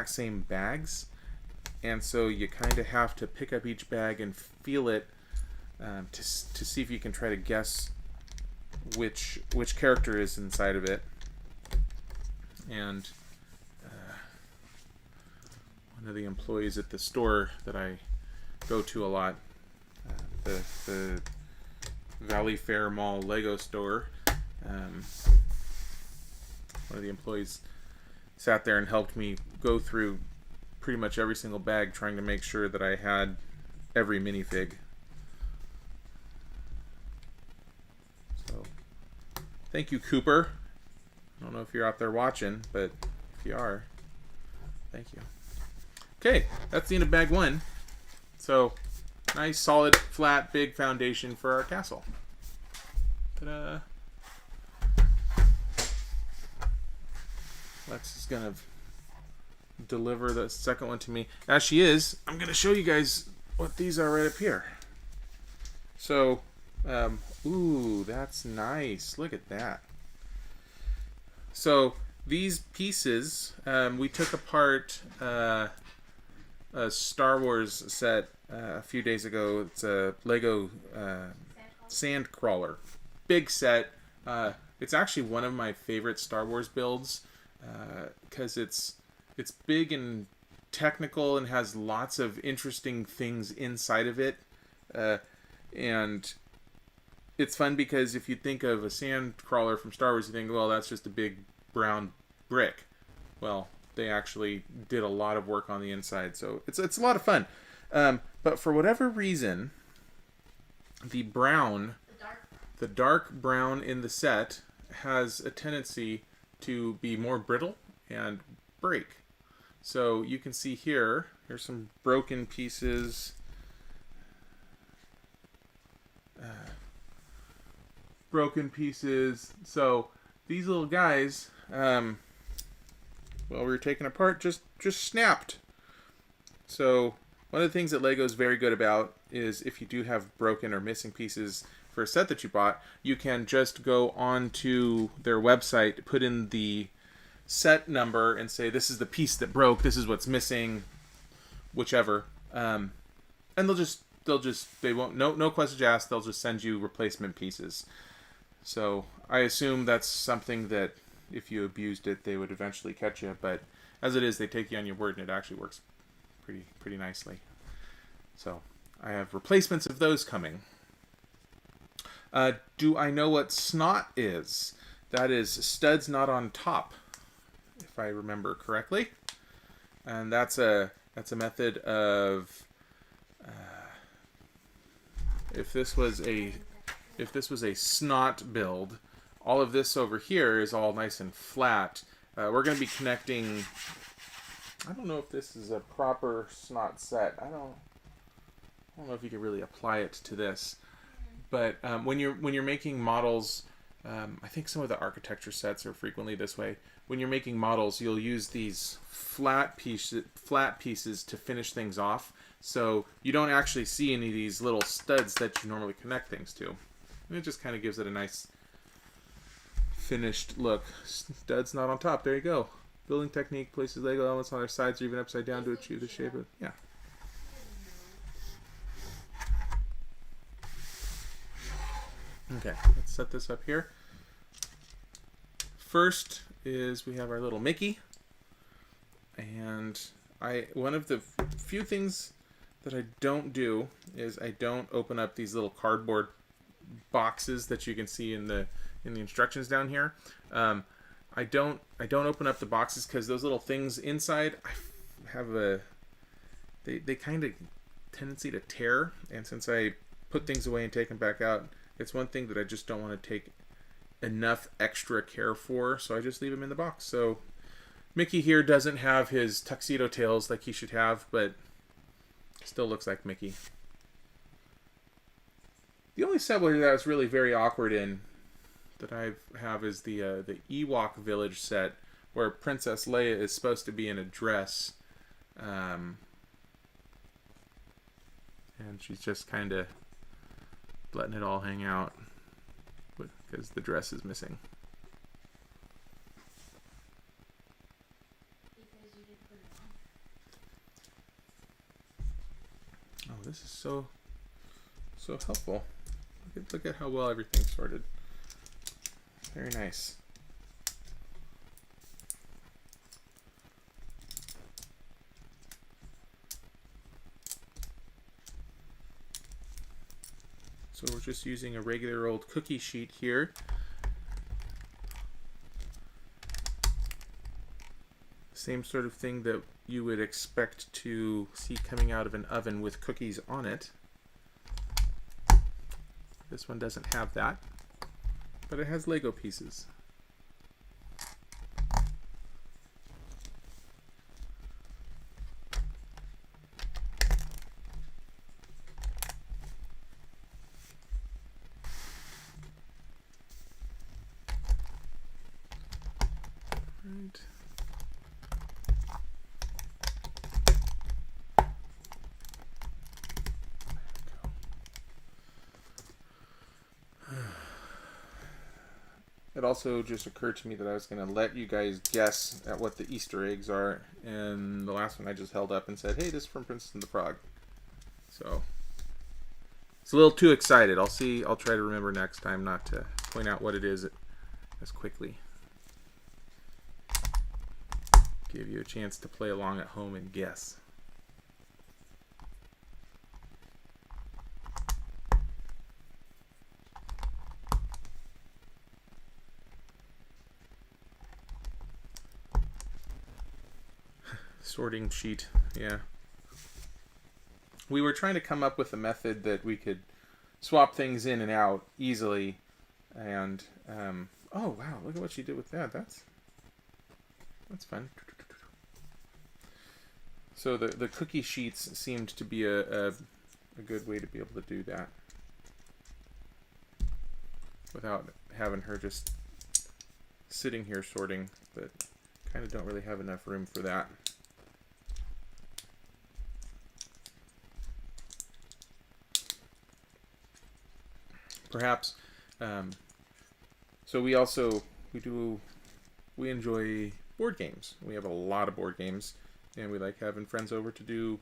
same bags, and so you kind of have to pick up each bag and feel it to see if you can try to guess which character is inside of it. And one of the employees at the store that I go to a lot, the Valley Fair Mall Lego store, one of the employees sat there and helped me go through pretty much every single bag, trying to make sure that I had every minifig. So, thank you, Cooper. I don't know if you're out there watching, but if you are, thank you. Okay, that's the end of bag 1. So, nice, solid, flat, big foundation for our castle. Ta-da! Lex is going to deliver the second one to me. As she is, I'm going to show you guys what these are right up here. So, ooh, that's nice. Look at that. So, these pieces, we took apart a Star Wars set a few days ago. It's a Lego Sandcrawler. Big set. It's actually one of my favorite Star Wars builds, because it's big and technical and has lots of interesting things inside of it. And it's fun because if you think of a sand crawler from Star Wars, you think, well, that's just a big brown brick. Well, they actually did a lot of work on the inside, so it's a lot of fun. But for whatever reason, the dark brown in the set has a tendency to be more brittle and break. So you can see here's some broken pieces. So these little guys, while we were taking apart, just snapped. So one of the things that Lego is very good about is if you do have broken or missing pieces for a set that you bought, you can just go onto their website, put in the set number, and say, this is the piece that broke, this is what's missing, whichever. And they won't, no questions asked, they'll just send you replacement pieces. So I assume that's something that if you abused it, they would eventually catch you. But as it is, they take you on your word, and it actually works pretty nicely. So I have replacements of those coming. Do I know what snot is? That is studs not on top, if I remember correctly. And that's a method of if this was a snot build, all of this over here is all nice and flat. We're going to be connecting. I don't know if this is a proper snot set. I don't know if you can really apply it to this. But when you're making models, I think some of the architecture sets are frequently this way. When you're making models, you'll use these flat pieces to finish things off, so you don't actually see any of these little studs that you normally connect things to. And it just kind of gives it a nice finished look. Studs not on top. There you go. Building technique places Lego elements on their sides or even upside down to achieve the shape of Okay, let's set this up here. First is we have our little Mickey, and one of the few things that I don't do is I don't open up these little cardboard boxes that you can see in the instructions down here. I don't open up the boxes because those little things inside have they kind of tendency to tear, and since I put things away and take them back out. It's one thing that I just don't want to take enough extra care for, so I just leave him in the box. So Mickey here doesn't have his tuxedo tails like he should have, but still looks like Mickey. The only subway that I was really very awkward in that I have is the Ewok Village set, where Princess Leia is supposed to be in a dress, and she's just kind of letting it all hang out because the dress is missing. Because you didn't put it on. Oh, this is so helpful. Look at how well everything's sorted. Very nice. So we're just using a regular old cookie sheet here. Same sort of thing that you would expect to see coming out of an oven with cookies on it. This one doesn't have that, but it has Lego pieces. Right. It also just occurred to me that I was going to let you guys guess at what the Easter eggs are, and the last one I just held up and said, hey, this is from Princess and the Frog. So it's a little too excited. I'll try to remember next time not to point out what it is as quickly. Give you a chance to play along at home and guess. Sorting sheet, yeah. We were trying to come up with a method that we could swap things in and out easily, and oh wow, look at what she did with that. That's fun. So the cookie sheets seemed to be a good way to be able to do that without having her just sitting here sorting, but kind of don't really have enough room for that. Perhaps, so we enjoy board games. We have a lot of board games, and we like having friends over to do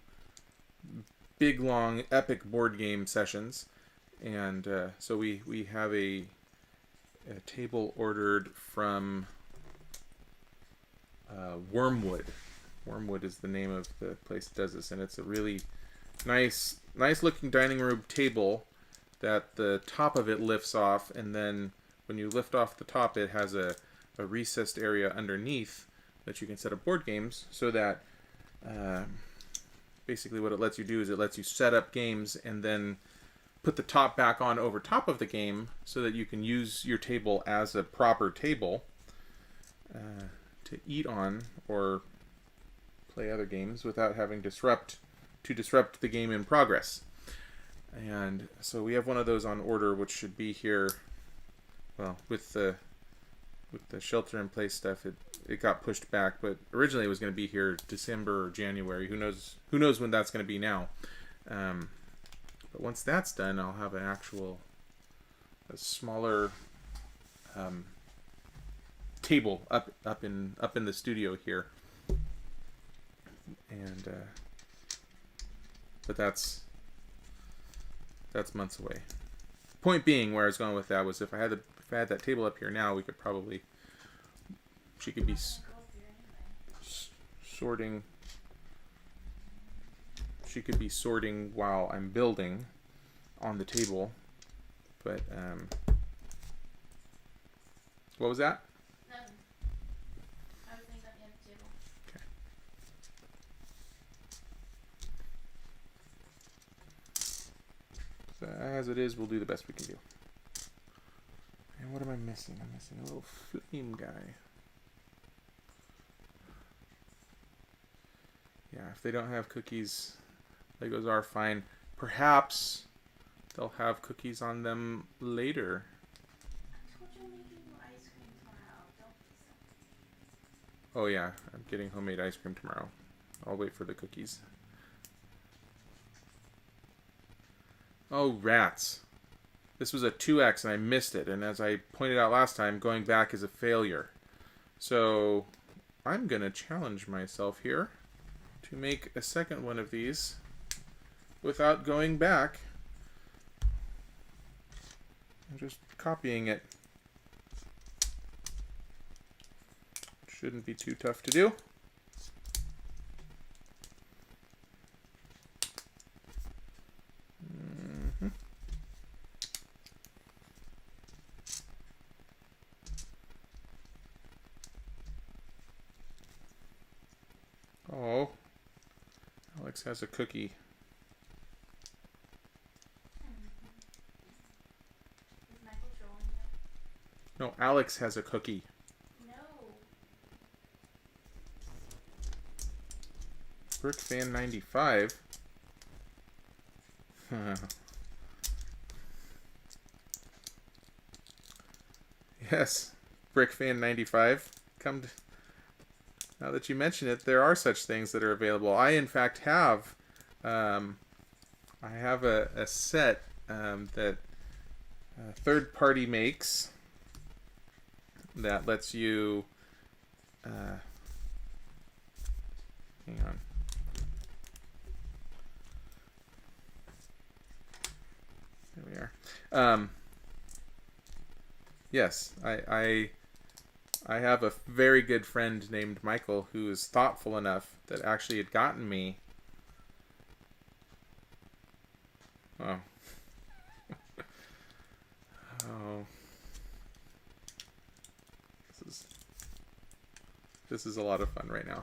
big, long, epic board game sessions. And so we have a table ordered from Wormwood. Wormwood is the name of the place that does this, and it's a really nice looking dining room table that the top of it lifts off, and then when you lift off the top, it has a recessed area underneath that you can set up board games, so that basically what it lets you do is it lets you set up games and then put the top back on over top of the game so that you can use your table as a proper table to eat on or play other games without having to disrupt the game in progress. And so we have one of those on order, which should be here. Well, with the shelter-in-place stuff, it got pushed back, but originally it was going to be here December or January. Who knows when that's going to be now? But once that's done, I'll have a smaller table up in the studio here, and but that's months away. Point being, where I was going with that was if I had that table up here now, she could be sorting. She could be sorting while I'm building on the table, but what was that? Nothing. I was thinking about the other table. Okay. So as it is, we'll do the best we can do. And what am I missing? I'm missing a little flame guy. Yeah, if they don't have cookies, Legos are fine. Perhaps they'll have cookies on them later. I told you I'm making you ice cream tomorrow. Don't be so. Oh yeah, I'm getting homemade ice cream tomorrow. I'll wait for the cookies. Oh, rats. This was a 2x and I missed it. And as I pointed out last time, going back is a failure. So I'm going to challenge myself here to make a second one of these without going back. I'm just copying it. Shouldn't be too tough to do. Oh, Alex has a cookie. Is Michael trolling you? No, Alex has a cookie. No. Brickfan 95. Yes, Brickfan 95. Come to, now that you mention it, there are such things that are available. I, in fact, have I have a set that a third party makes that lets you hang on. There we are. Yes, I have a very good friend named Michael who is thoughtful enough that actually had gotten me. Oh. Oh. This is a lot of fun right now.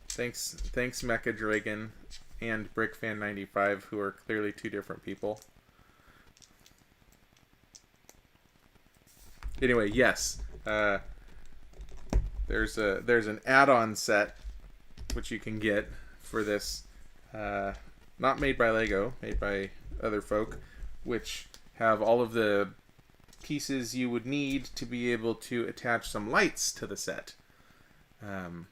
Thanks Mecha Dragon and Brickfan95, who are clearly two different people. Anyway, yes. There's an add-on set which you can get for this, not made by Lego, made by other folk, which have all of the pieces you would need to be able to attach some lights to the set, and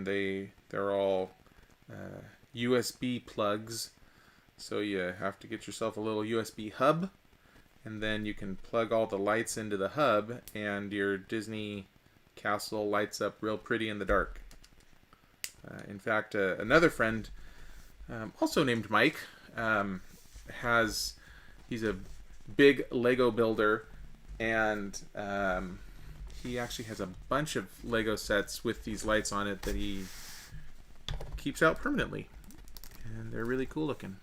they're all USB plugs, so you have to get yourself a little USB hub. And then you can plug all the lights into the hub, and your Disney castle lights up real pretty in the dark. In fact, another friend, also named Mike, he's a big Lego builder, and he actually has a bunch of Lego sets with these lights on it that he keeps out permanently. And they're really cool looking.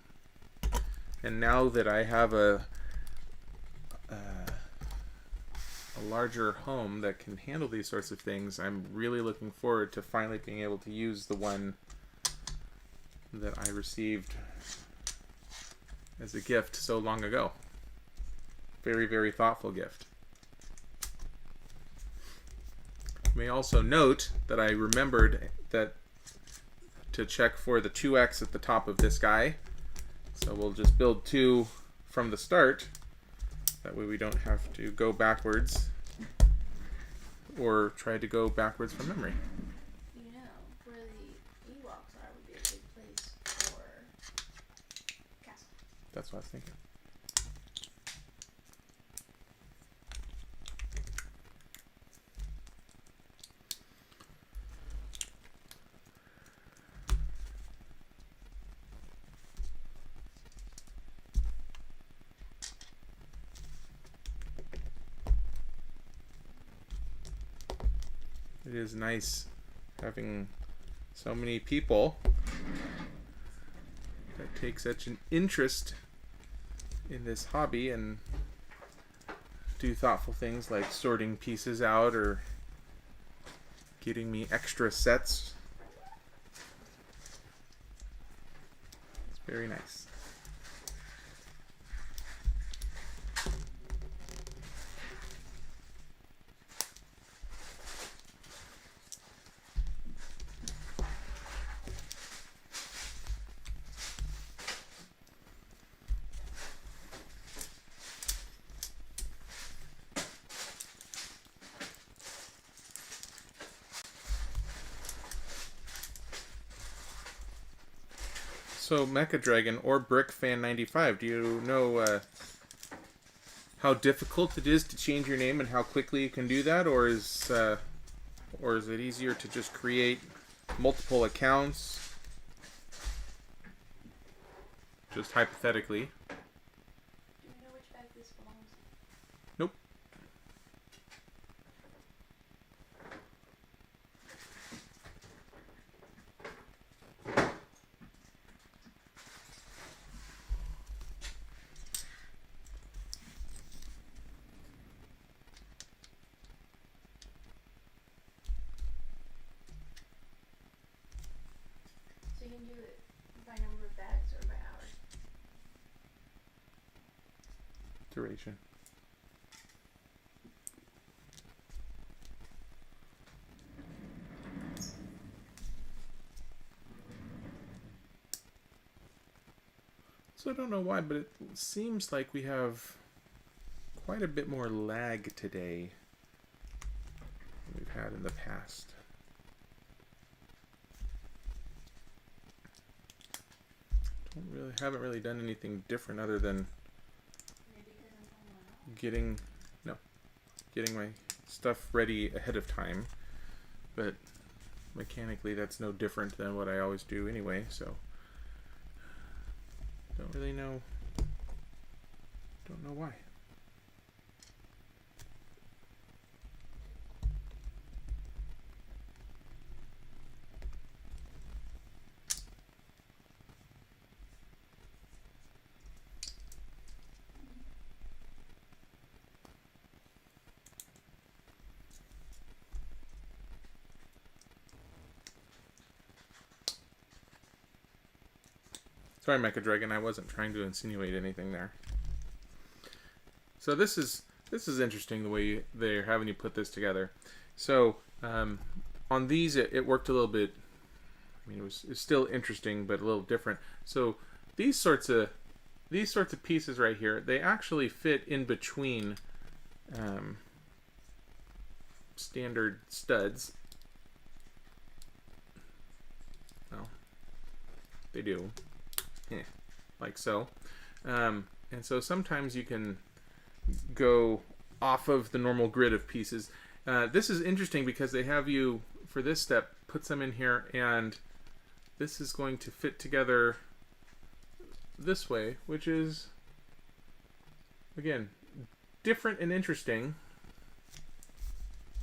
And now that I have a larger home that can handle these sorts of things, I'm really looking forward to finally being able to use the one that I received as a gift so long ago. Very, very thoughtful gift. You may also note that I remembered that to check for the 2x at the top of this guy. So we'll just build 2 from the start. That way we don't have to go backwards or try to go backwards from memory. You know, where the Ewoks are would be a good place for castle. That's what I was thinking. It is nice having so many people that take such an interest in this hobby and do thoughtful things like sorting pieces out or getting me extra sets. It's very nice. So, Mecha Dragon or Brick Fan 95, do you know how difficult it is to change your name and how quickly you can do that, or is it easier to just create multiple accounts? Just hypothetically. Do you know which bag this belongs in? Nope. So you can do it by number of bags or by hours. Duration. So I don't know why, but it seems like we have quite a bit more lag today than we've had in the past. Haven't really done anything different other than Maybe because I'm pulling one out. getting my stuff ready ahead of time, but mechanically that's no different than what I always do anyway, so don't know why. Sorry, Mecha Dragon, I wasn't trying to insinuate anything there. So this is interesting the way they're having you put this together. So on these, it worked a little bit. I mean, it's still interesting, but a little different. So these sorts of pieces right here, they actually fit in between standard studs. Well, they do. Yeah, like so. And so sometimes you can go off of the normal grid of pieces. This is interesting because they have you, for this step, put some in here, and this is going to fit together this way, which is, again, different and interesting,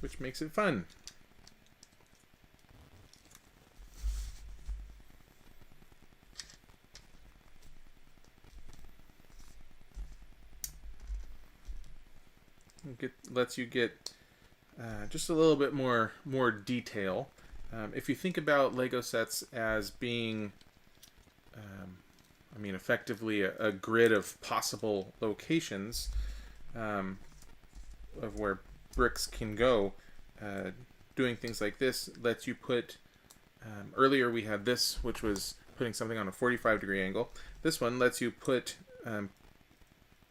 which makes it fun. Lets you get just a little bit more detail. If you think about Lego sets as being, I mean, effectively a grid of possible locations of where bricks can go, doing things like this lets you put. Earlier we had this, which was putting something on a 45-degree angle. This one lets you put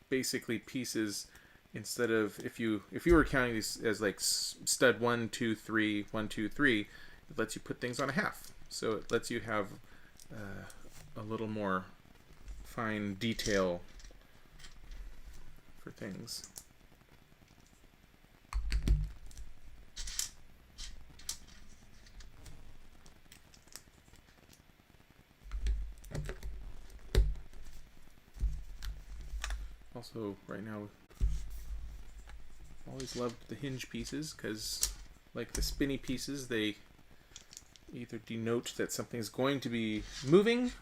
basically pieces. Instead of, if you were counting these as like stud 1, 2, 3, 1, 2, 3, it lets you put things on a half. So it lets you have a little more fine detail for things. Also, right now, always loved the hinge pieces because, like the spinny pieces, they either denote that something's going to be moving,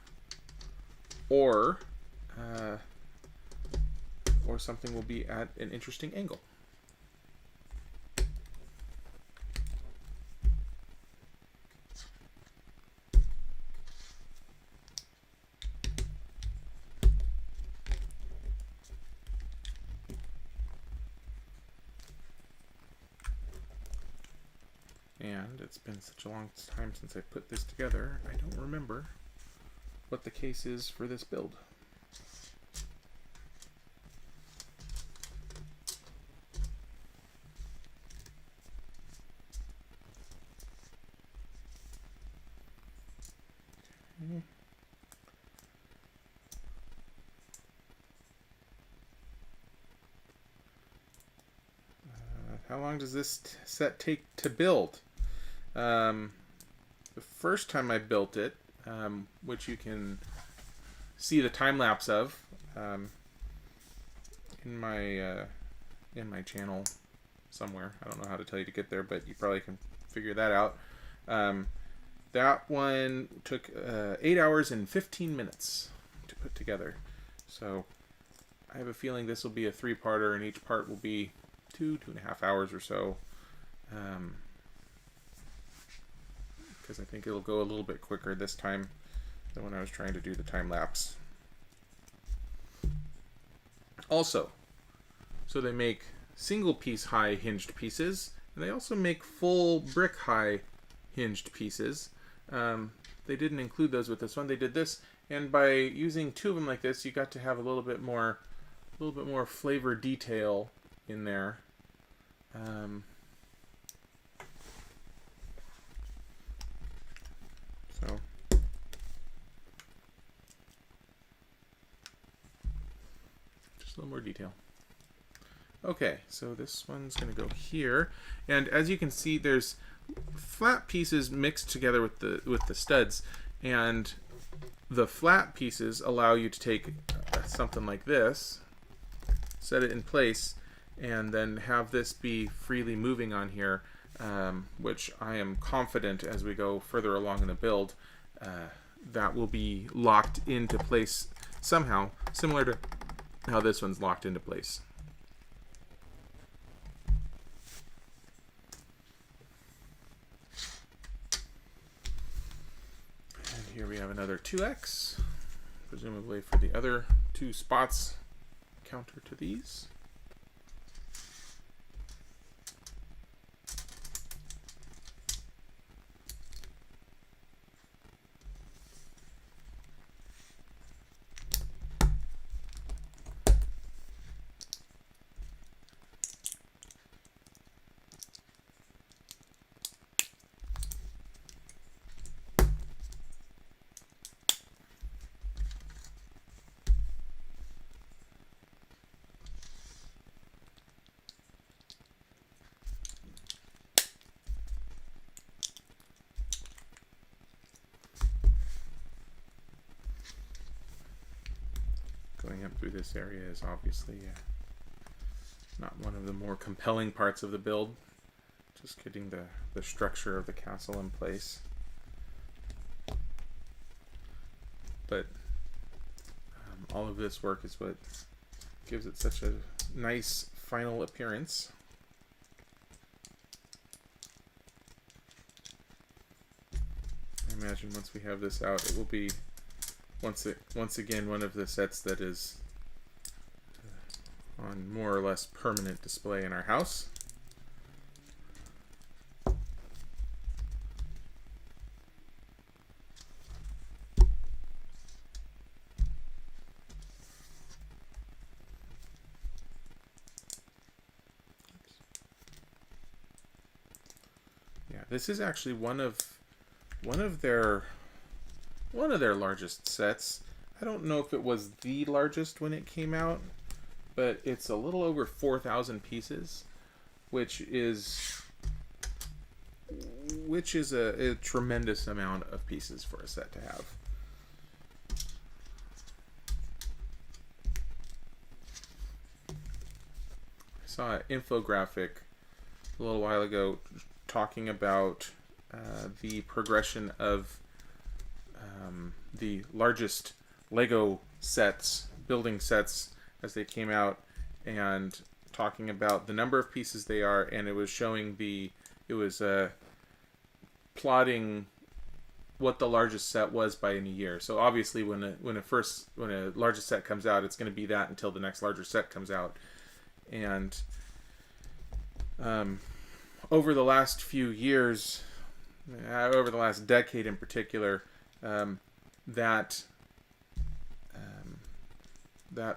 or something will be at an interesting angle. And it's been such a long time since I put this together, I don't remember what the case is for this build. Okay. how long does this set take to build? The first time I built it, which you can see the time lapse of in my channel somewhere. I don't know how to tell you to get there, but you probably can figure that out. That one took 8 hours and 15 minutes to put together. So I have a feeling this will be a 3-parter, and each part will be 2.5 hours or so. Because I think it'll go a little bit quicker this time than when I was trying to do the time lapse. Also, so they make single piece high hinged pieces, and they also make full brick high hinged pieces. They didn't include those with this one. They did this, and by using 2 of them like this, you got to have a little bit more flavor detail in there. So just a little more detail. Okay, so this one's going to go here, and as you can see, there's flat pieces mixed together with the studs, and the flat pieces allow you to take something like this, set it in place, and then have this be freely moving on here, which I am confident as we go further along in the build that will be locked into place somehow, similar to how this one's locked into place. And here we have another 2x, presumably for the other 2 spots counter to these. Going up through this area is obviously not one of the more compelling parts of the build. Just getting the structure of the castle in place. But all of this work is what gives it such a nice final appearance. I imagine once we have this out, it will be once again one of the sets that is on more or less permanent display in our house. Yeah, this is actually one of their largest sets. I don't know if it was the largest when it came out, but it's a little over 4,000 pieces, which is a tremendous amount of pieces for a set to have. I saw an infographic a little while ago talking about the progression of the largest Lego sets, building sets as they came out, and talking about the number of pieces they are, and it was showing plotting what the largest set was by in a year. So obviously when a largest set comes out, it's going to be that until the next larger set comes out. And over the last few years, over the last decade in particular, that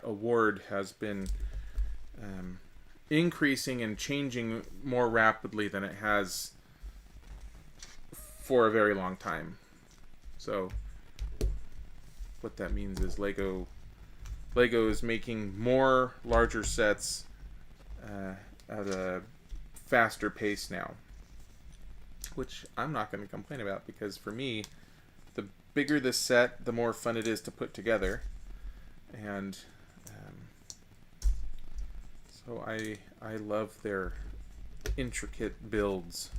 award has been increasing and changing more rapidly than it has for a very long time. So what that means is Lego is making more larger sets at a faster pace now, which I'm not going to complain about, because for me, the bigger the set, the more fun it is to put together. And so I love their intricate builds.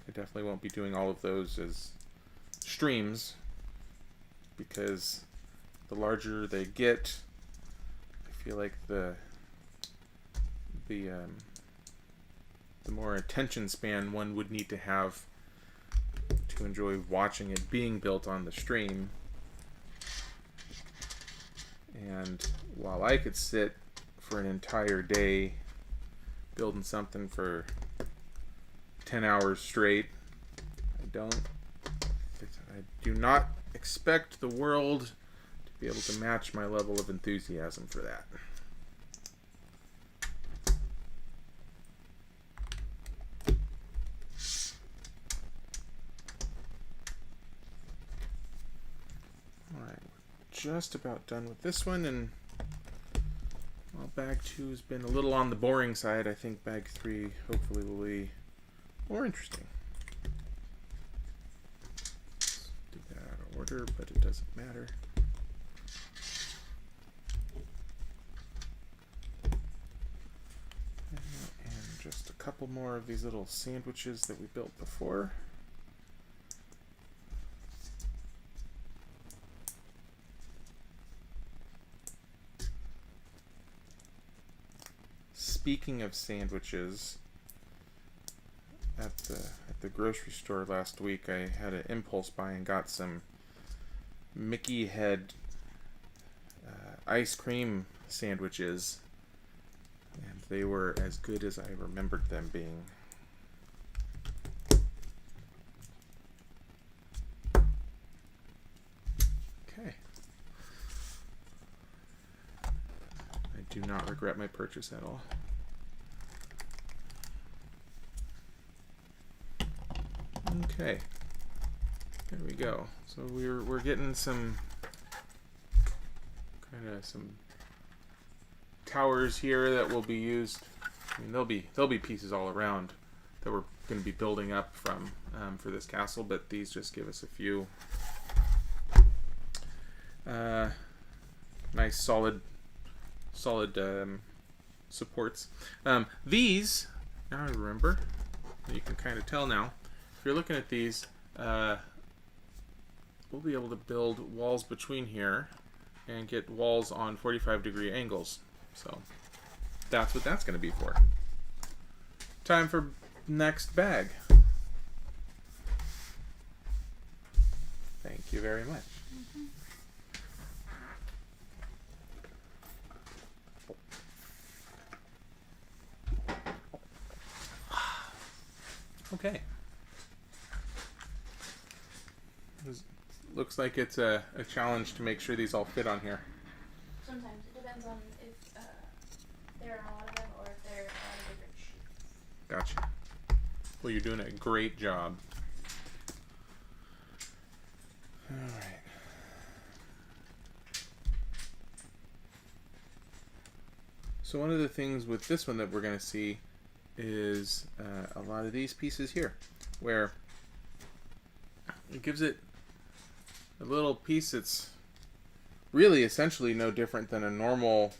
I definitely won't be doing all of those as streams, because the larger they get, I feel like the more attention span one would need to have to enjoy watching it being built on the stream. And while I could sit for an entire day building something for 10 hours straight, I do not expect the world to be able to match my level of enthusiasm for that. Alright, we're just about done with this one, and while bag 2 has been a little on the boring side, I think bag 3 hopefully will be more interesting. Did that out of order, but it doesn't matter. And just a couple more of these little sandwiches that we built before. Speaking of sandwiches, at the grocery store last week, I had an impulse buy and got some Mickey Head ice cream sandwiches, and they were as good as I remembered them being. Okay. I do not regret my purchase at all. Okay, there we go. So we're getting some some towers here that will be used. I mean, there'll be pieces all around that we're going to be building up from for this castle, but these just give us a few nice solid supports. These, now I remember, you can kind of tell now. If you're looking at these, we'll be able to build walls between here and get walls on 45-degree angles. So that's what that's going to be for. Time for next bag. Thank you very much. Okay. Looks like it's a challenge to make sure these all fit on here. Sometimes it depends on if there are a lot of them or if there are a lot of different sheets. Gotcha. Well, you're doing a great job. Alright. So one of the things with this one that we're going to see is a lot of these pieces here, where it gives it a little piece that's really essentially no different than a normal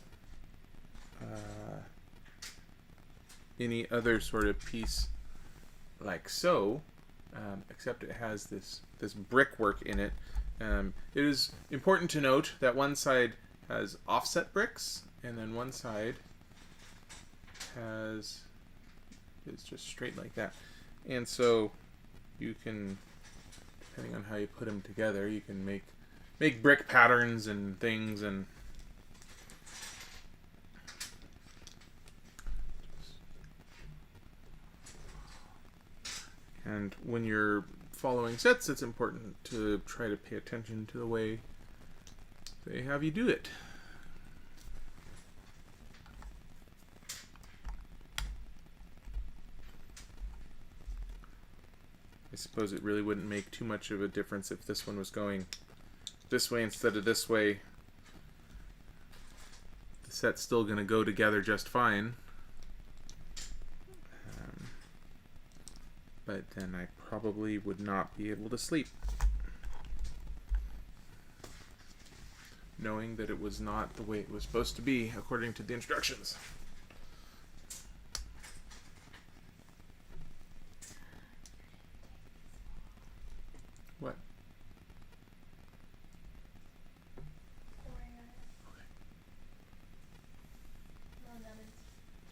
any other sort of piece like so, except it has this brickwork in it. It is important to note that one side has offset bricks, and then one side is just straight like that. And so you can, depending on how you put them together, you can make brick patterns and things. And when you're following sets, it's important to try to pay attention to the way they have you do it. I suppose it really wouldn't make too much of a difference if this one was going this way instead of this way, the set's still going to go together just fine. But then I probably would not be able to sleep, knowing that it was not the way it was supposed to be according to the instructions. What?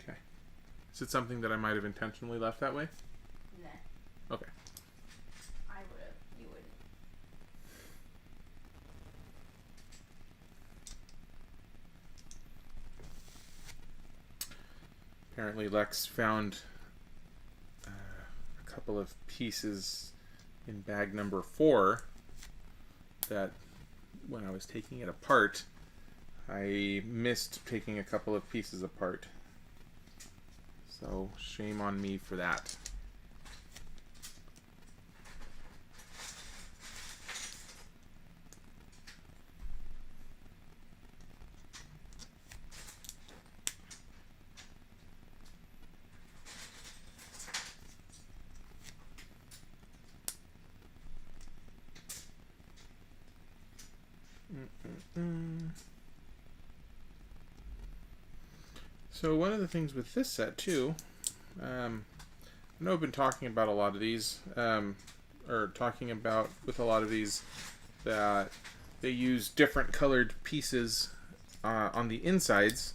Okay. Is it something that I might have intentionally left that way? Nah. Okay. I would have. You wouldn't. Apparently Lex found a couple of pieces in bag number 4 that when I was taking it apart, I missed taking a couple of pieces apart. So shame on me for that. So one of the things with this set too, I know I've been talking about a lot of these, or talking about with a lot of these that they use different colored pieces on the insides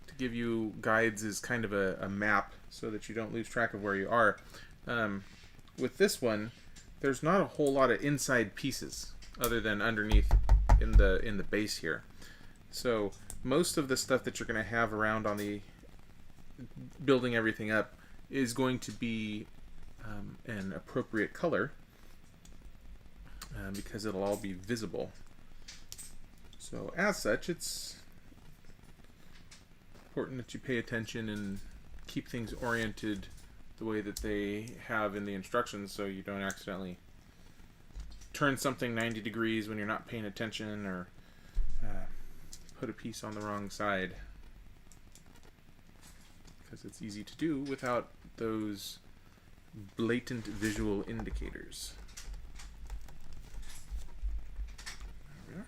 to give you guides as kind of a map so that you don't lose track of where you are. With this one, there's not a whole lot of inside pieces other than underneath in the base here. So most of the stuff that you're going to have around on the building everything up is going to be an appropriate color because it'll all be visible. So as such, it's important that you pay attention and keep things oriented the way that they have in the instructions so you don't accidentally turn something 90 degrees when you're not paying attention or put a piece on the wrong side, because it's easy to do without those blatant visual indicators. There we are.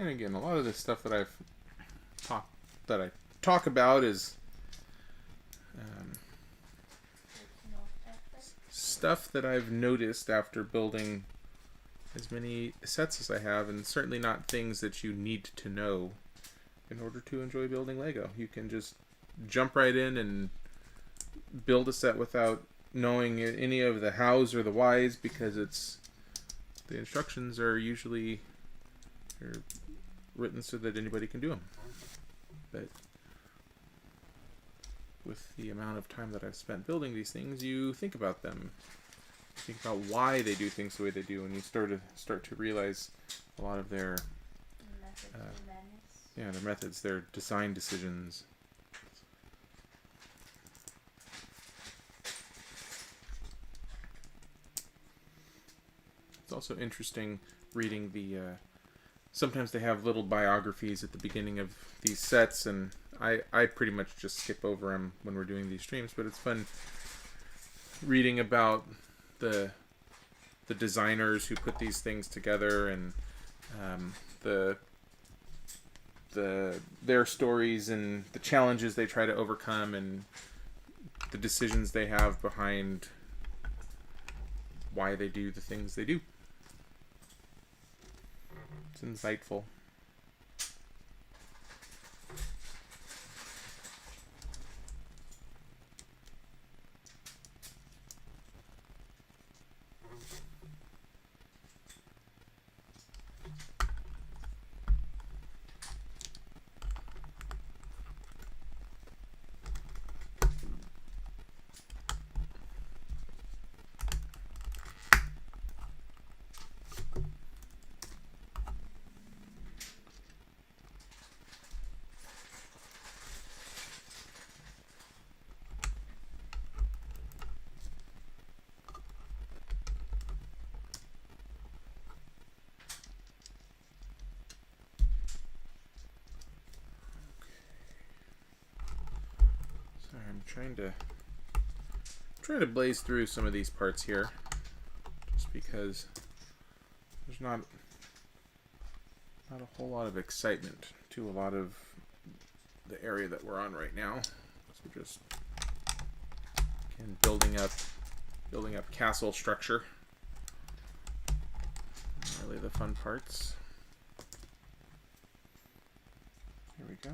And again, a lot of the stuff that I talk about is stuff that I've noticed after building as many sets as I have, and certainly not things that you need to know in order to enjoy building Lego. You can just jump right in and build a set without knowing any of the hows or the whys, because the instructions are usually written so that anybody can do them. But with the amount of time that I've spent building these things, you think about them. You think about why they do things the way they do, and you start to realize a lot of their their methods, their design decisions. It's also interesting reading the sometimes they have little biographies at the beginning of these sets, and I pretty much just skip over them when we're doing these streams, but it's fun reading about the designers who put these things together, and their stories and the challenges they try to overcome, and the decisions they have behind why they do the things they do. It's insightful. I'm trying to blaze through some of these parts here, just because there's not a whole lot of excitement to a lot of the area that we're on right now. So we're just building up castle structure. Not really the fun parts. Here we go.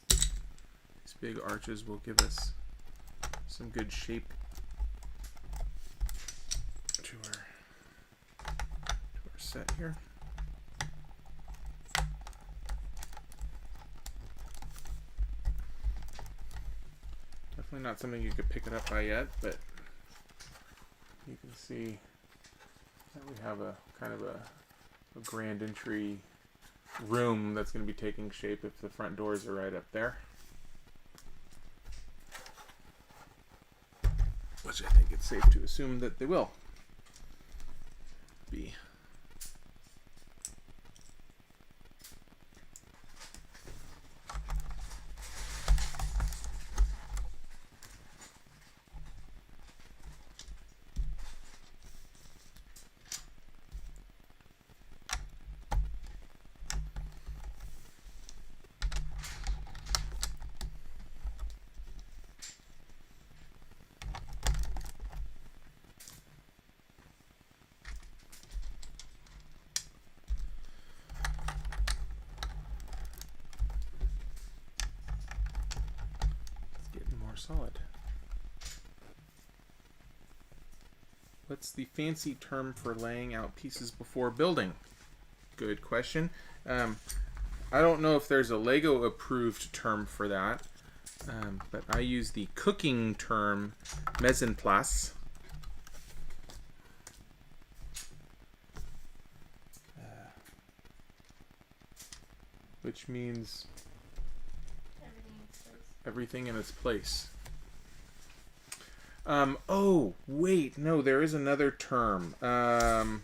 These big arches will give us some good shape to our set here. Definitely not something you could pick it up by yet, but you can see that we have a kind of a grand entry room that's going to be taking shape if the front doors are right up there. Which I think it's safe to assume that they will be. Solid. What's the fancy term for laying out pieces before building? Good question. I don't know if there's a Lego approved term for that, but I use the cooking term mise en place. Which means everything in its place. Oh, wait, no, there is another term. Oh,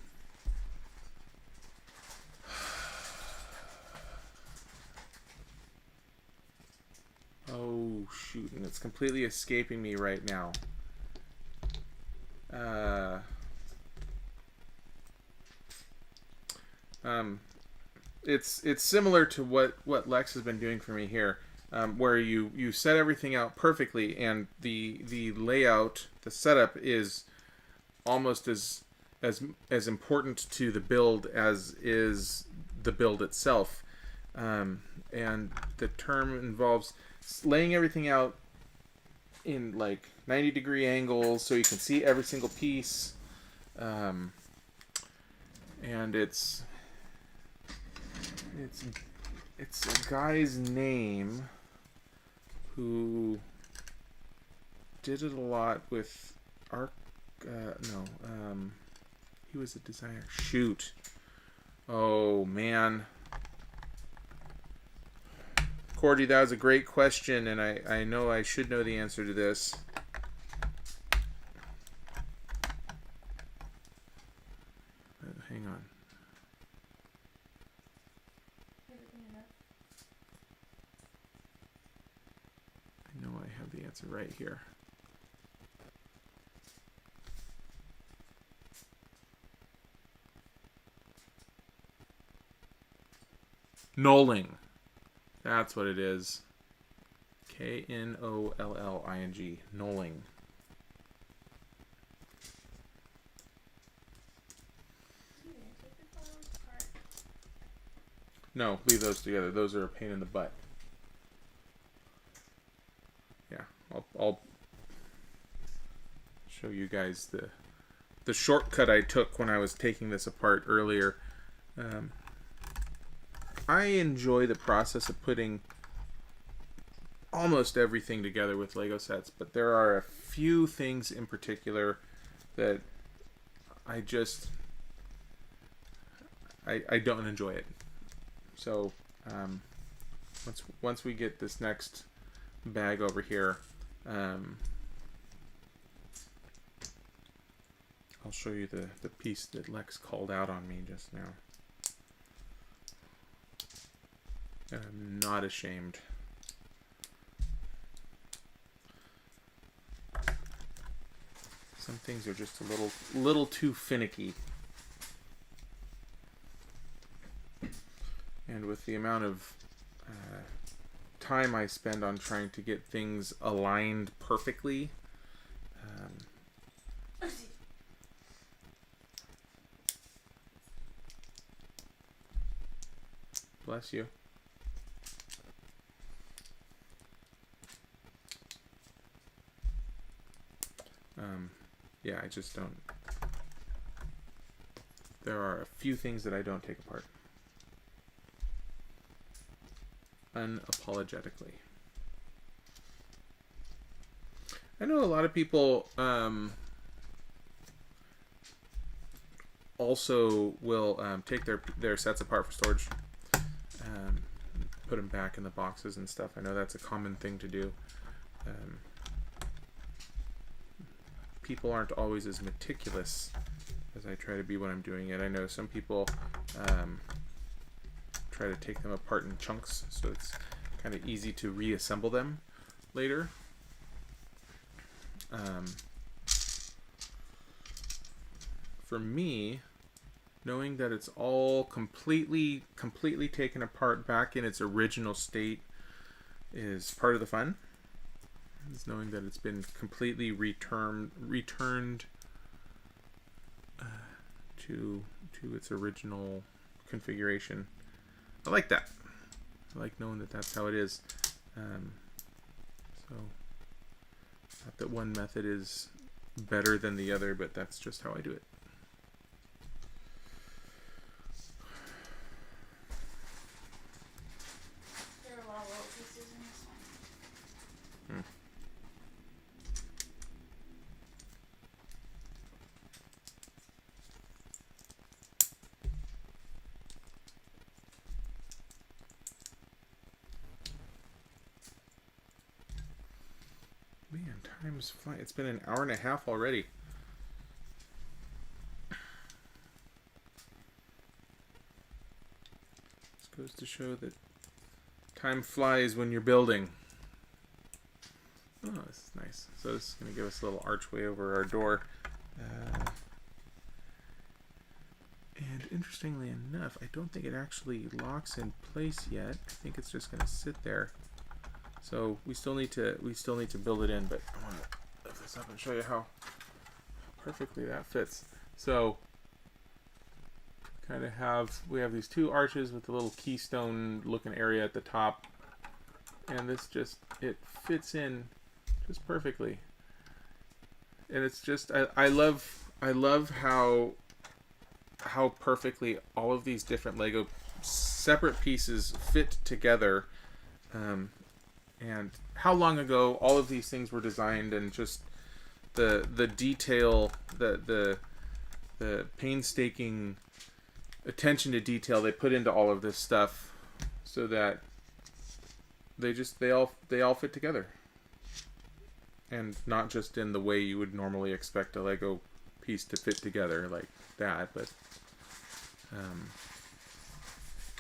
shoot, and it's completely escaping me right now. It's similar to what Lex has been doing for me here. Where you set everything out perfectly, and the layout, the setup is almost as important to the build as is the build itself. And the term involves laying everything out in like 90-degree angles so you can see every single piece. And it's a guy's name who did it a lot with he was a designer. Shoot. Oh, man. Cordy, that was a great question, and I know I should know the answer to this. Hang on. I know I have the answer right here. Knolling. That's what it is. Knolling. Knolling. No, leave those together. Those are a pain in the butt. Yeah, I'll show you guys the shortcut I took when I was taking this apart earlier. I enjoy the process of putting almost everything together with Lego sets, but there are a few things in particular that I don't enjoy it. So once we get this next bag over here, I'll show you the piece that Lex called out on me just now. And I'm not ashamed Some things are just a little too finicky. And with the amount of time I spend on trying to get things aligned perfectly, bless you. Yeah, I just don't. There are a few things that I don't take apart. Unapologetically. I know a lot of people also will take their sets apart for storage, put them back in the boxes and stuff. I know that's a common thing to do. People aren't always as meticulous as I try to be when I'm doing it. I know some people try to take them apart in chunks, so it's kind of easy to reassemble them later. For me, knowing that it's all completely taken apart back in its original state is part of the fun. Is knowing that it's been completely returned to its original configuration. I like that. I like knowing that that's how it is. So, not that one method is better than the other, but that's just how I do it. There are a lot of little pieces in this one. Man, time's flying. It's been an hour and a half already. This goes to show that time flies when you're building. Oh, this is nice. So this is going to give us a little archway over our door. And interestingly enough, I don't think it actually locks in place yet. I think it's just going to sit there. So we still need to build it in, but I want to lift this up and show you how perfectly that fits. So we have these two arches with a little keystone looking area at the top, and this it fits in just perfectly. And it's just I love how perfectly all of these different Lego separate pieces fit together. And how long ago all of these things were designed, and just the detail, the painstaking attention to detail they put into all of this stuff, so that they all fit together, and not just in the way you would normally expect a Lego piece to fit together like that, but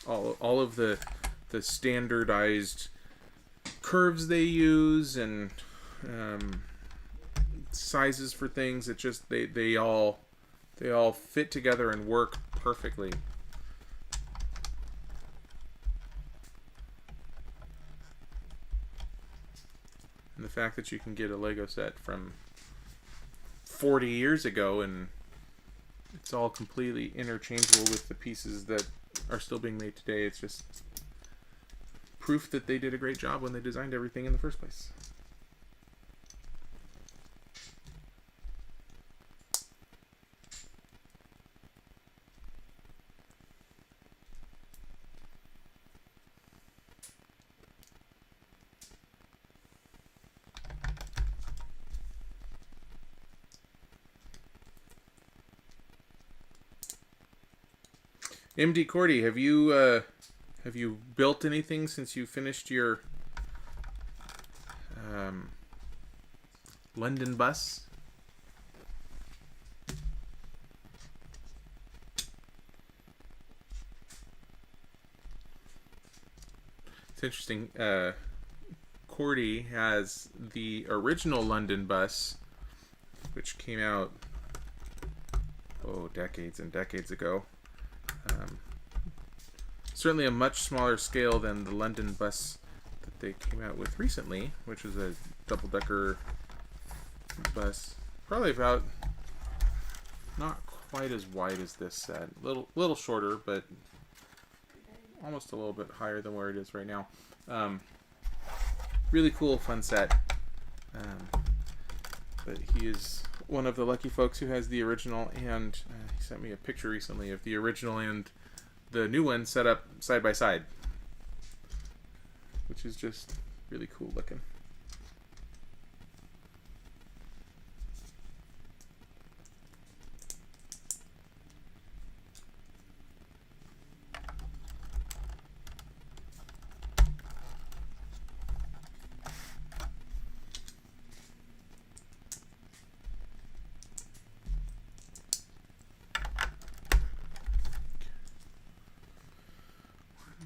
all of the standardized curves they use and sizes for things. It just they all fit together and work perfectly. And the fact that you can get a Lego set from 40 years ago and it's all completely interchangeable with the pieces that are still being made today, it's just proof that they did a great job when they designed everything in the first place. MD Cordy, have you built anything since you finished your London bus? It's interesting. Cordy has the original London bus which came out, decades and decades ago. Certainly a much smaller scale than the London bus that they came out with recently, which was a double-decker bus. Probably about, not quite as wide as this set. Little shorter, but almost a little bit higher than where it is right now. Really cool, fun set. But he is one of the lucky folks who has the original, and he sent me a picture recently of the original and the new one set up side by side, which is just really cool looking.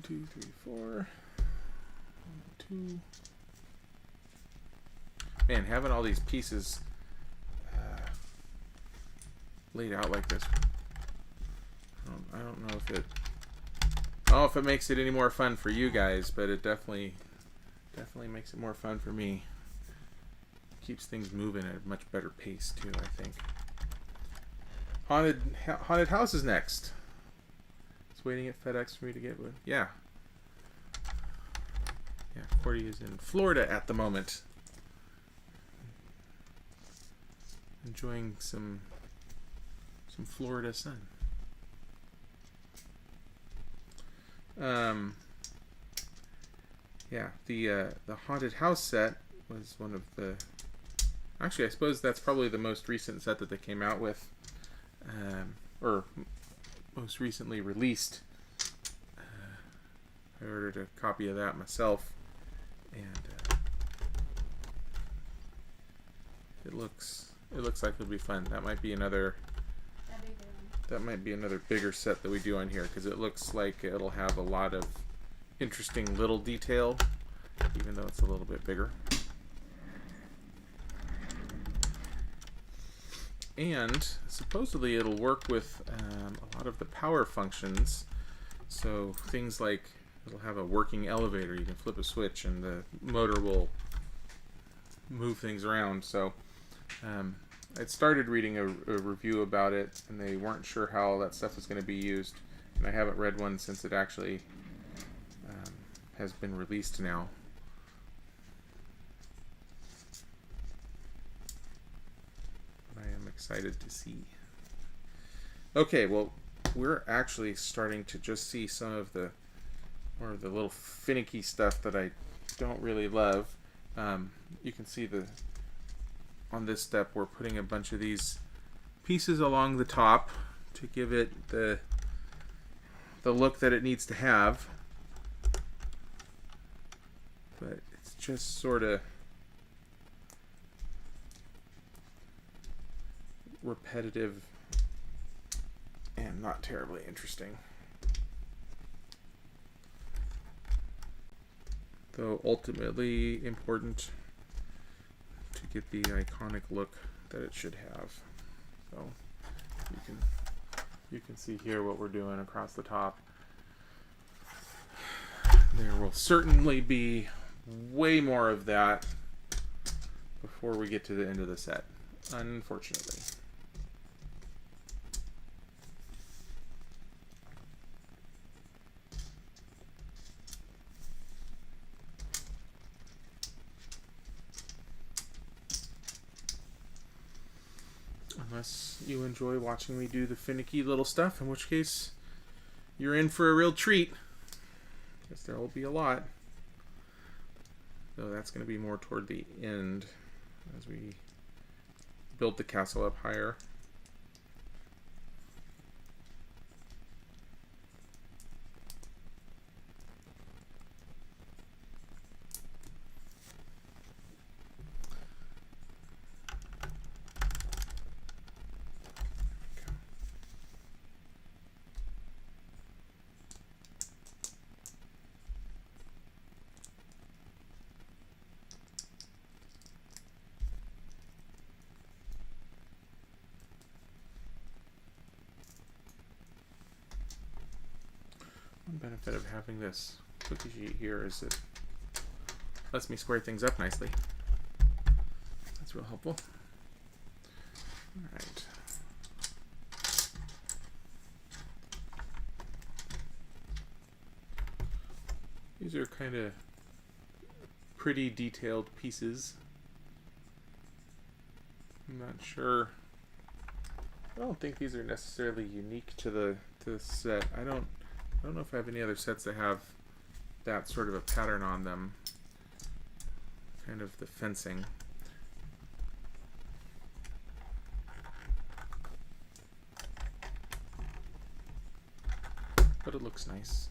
Two, three, four. 1, 2. Man, having all these pieces laid out like this, I don't know if it makes it any more fun for you guys, but it definitely makes it more fun for me. Keeps things moving at a much better pace too, I think. Haunted house is next. Waiting at FedEx for me to get one. Yeah, Cordy is in Florida at the moment, enjoying some Florida sun. The haunted house set was one of the. Actually, I suppose that's probably the most recent set that they came out with, or most recently released. I ordered a copy of that myself, and it looks like it'll be fun. That might be another bigger set that we do on here, because it looks like it'll have a lot of interesting little detail, even though it's a little bit bigger. And supposedly it'll work with a lot of the power functions. So things like it'll have a working elevator. You can flip a switch and the motor will move things around. So I'd started reading a review about it, and they weren't sure how all that stuff is going to be used. And I haven't read one since it actually has been released now. I am excited to see. Okay, well, we're actually starting to just see some of the more of the little finicky stuff that I don't really love. You can see on this step we're putting a bunch of these pieces along the top to give it the look that it needs to have. But it's just sort of repetitive and not terribly interesting. Though ultimately important to get the iconic look that it should have. So you can see here what we're doing across the top. There will certainly be way more of that before we get to the end of the set, unfortunately. Unless you enjoy watching me do the finicky little stuff, in which case you're in for a real treat. Guess there will be a lot. Though that's going to be more toward the end as we build the castle up higher. benefit of having this cookie sheet here is it lets me square things up nicely. That's real helpful. All right. These are kind of pretty detailed pieces. I'm not sure. I don't think these are necessarily unique to the set. I don't know if I have any other sets that have that sort of a pattern on them. Kind of the fencing. But it looks nice.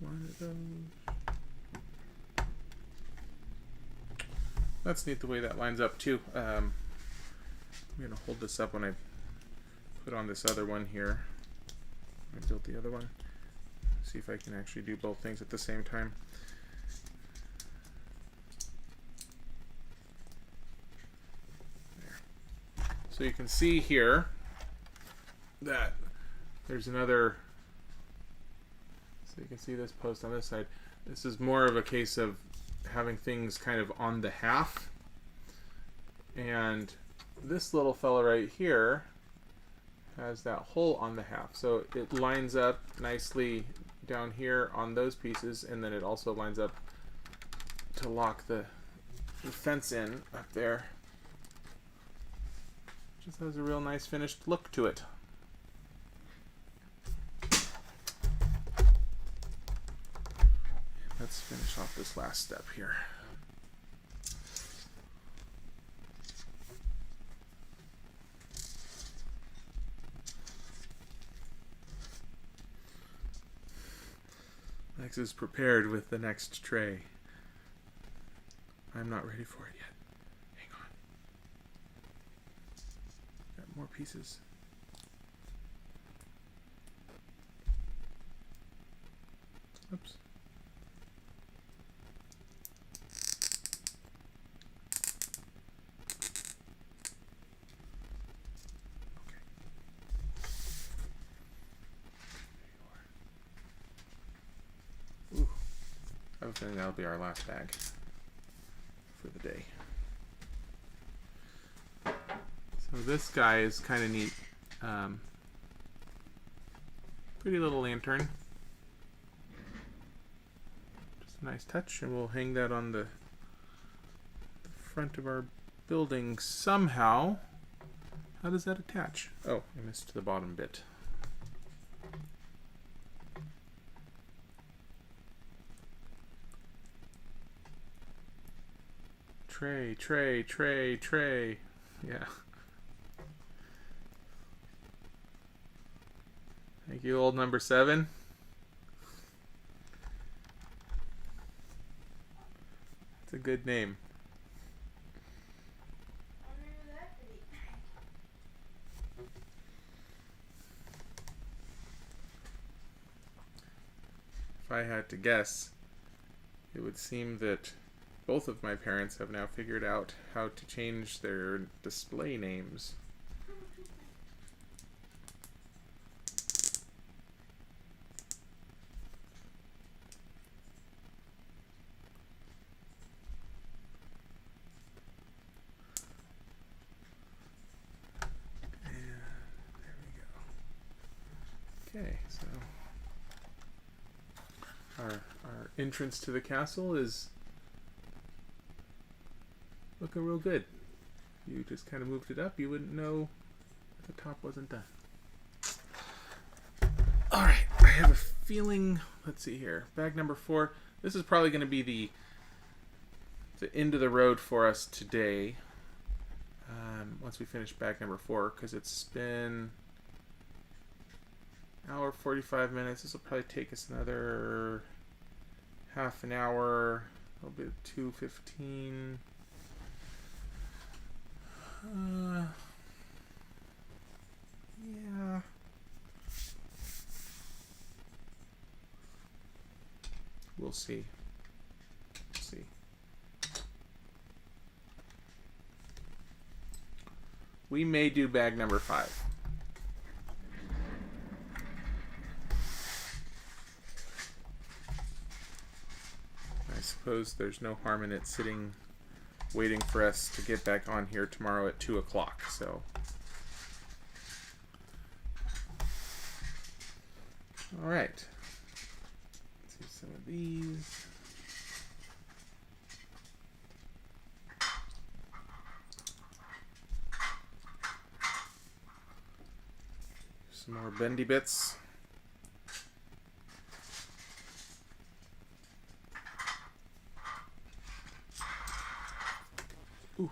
One of those. That's neat the way that lines up too. I'm going to hold this up when I put on this other one here. I built the other one. See if I can actually do both things at the same time. There. So you can see here that there's another. So you can see this post on this side. This is more of a case of having things kind of on the half. And this little fella right here has that hole on the half. So it lines up nicely down here on those pieces, and then it also lines up to lock the fence in up there. Just has a real nice finished look to it. Let's finish off this last step here. Lex is prepared with the next tray. I'm not ready for it yet. Hang on. Got more pieces. Oops. I have a feeling that'll be our last bag for the day. So this guy is kind of neat. Pretty little lantern. Just a nice touch, and we'll hang that on the front of our building somehow. How does that attach? Oh, I missed the bottom bit. Tray, tray, tray, tray. Yeah. Thank you, old number 7. It's a good name. If I had to guess, it would seem that both of my parents have now figured out how to change their display names. And there we go. Okay, so our entrance to the castle is looking real good. If you just kind of moved it up, you wouldn't know that the top wasn't done. Alright, I have a feeling, let's see here, bag number 4. This is probably going to be the end of the road for us today. Once we finish bag number 4, because it's been an hour 45 minutes. This will probably take us another half an hour. A little bit of 2:15. Yeah. We'll see. See. We may do bag number 5. I suppose there's no harm in it sitting, waiting for us to get back on here tomorrow at 2 o'clock. So, all right. Let's see some of these. Some more bendy bits. Ooh.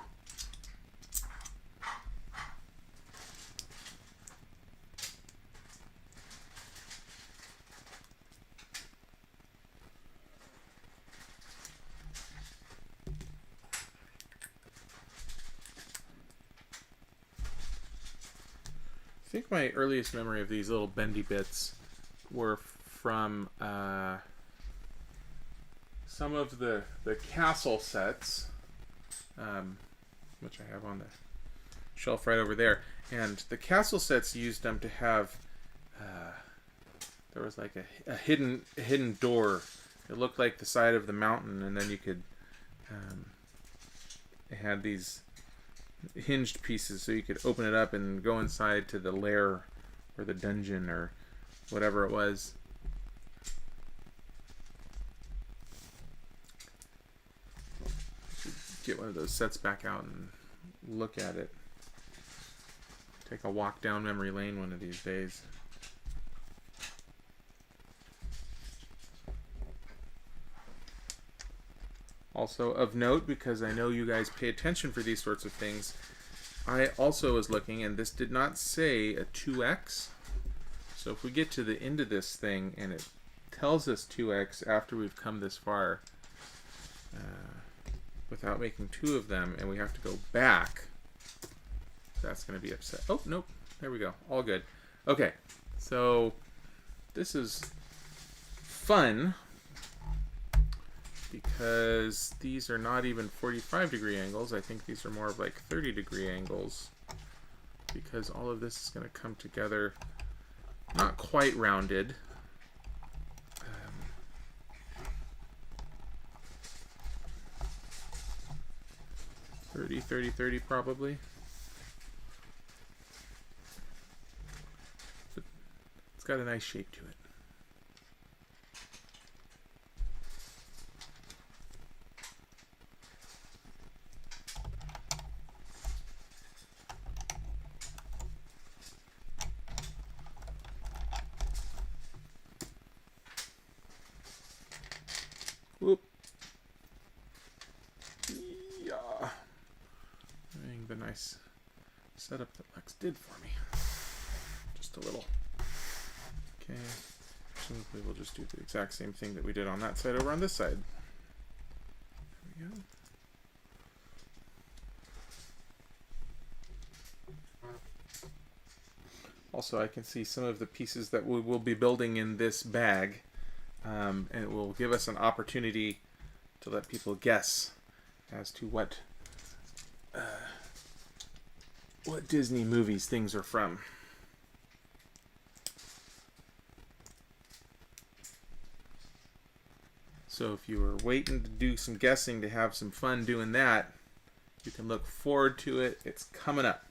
I think my earliest memory of these little bendy bits were from some of the castle sets, which I have on the shelf right over there. And the castle sets used them to have, there was like a hidden door. It looked like the side of the mountain, and then you could, it had these hinged pieces so you could open it up and go inside to the lair or the dungeon or whatever it was. Should get one of those sets back out and look at it. Take a walk down memory lane one of these days. Also of note, because I know you guys pay attention for these sorts of things, I also was looking, and this did not say a 2x. So if we get to the end of this thing and it tells us 2x after we've come this far, without making 2 of them, and we have to go back, that's going to be upset. Oh, nope. There we go. All good. Okay. So this is fun, because these are not even 45-degree angles. I think these are more of like 30-degree angles, because all of this is going to come together not quite rounded. 30, 30, 30 probably. But it's got a nice shape to it. Whoop. Yeah. The nice setup that Lex did for me. Just a little. Okay. Presumably we'll just do the exact same thing that we did on that side over on this side. There we go. Also, I can see some of the pieces that we will be building in this bag, and it will give us an opportunity to let people guess as to what Disney movies things are from. So if you were waiting to do some guessing to have some fun doing that, you can look forward to it. It's coming up.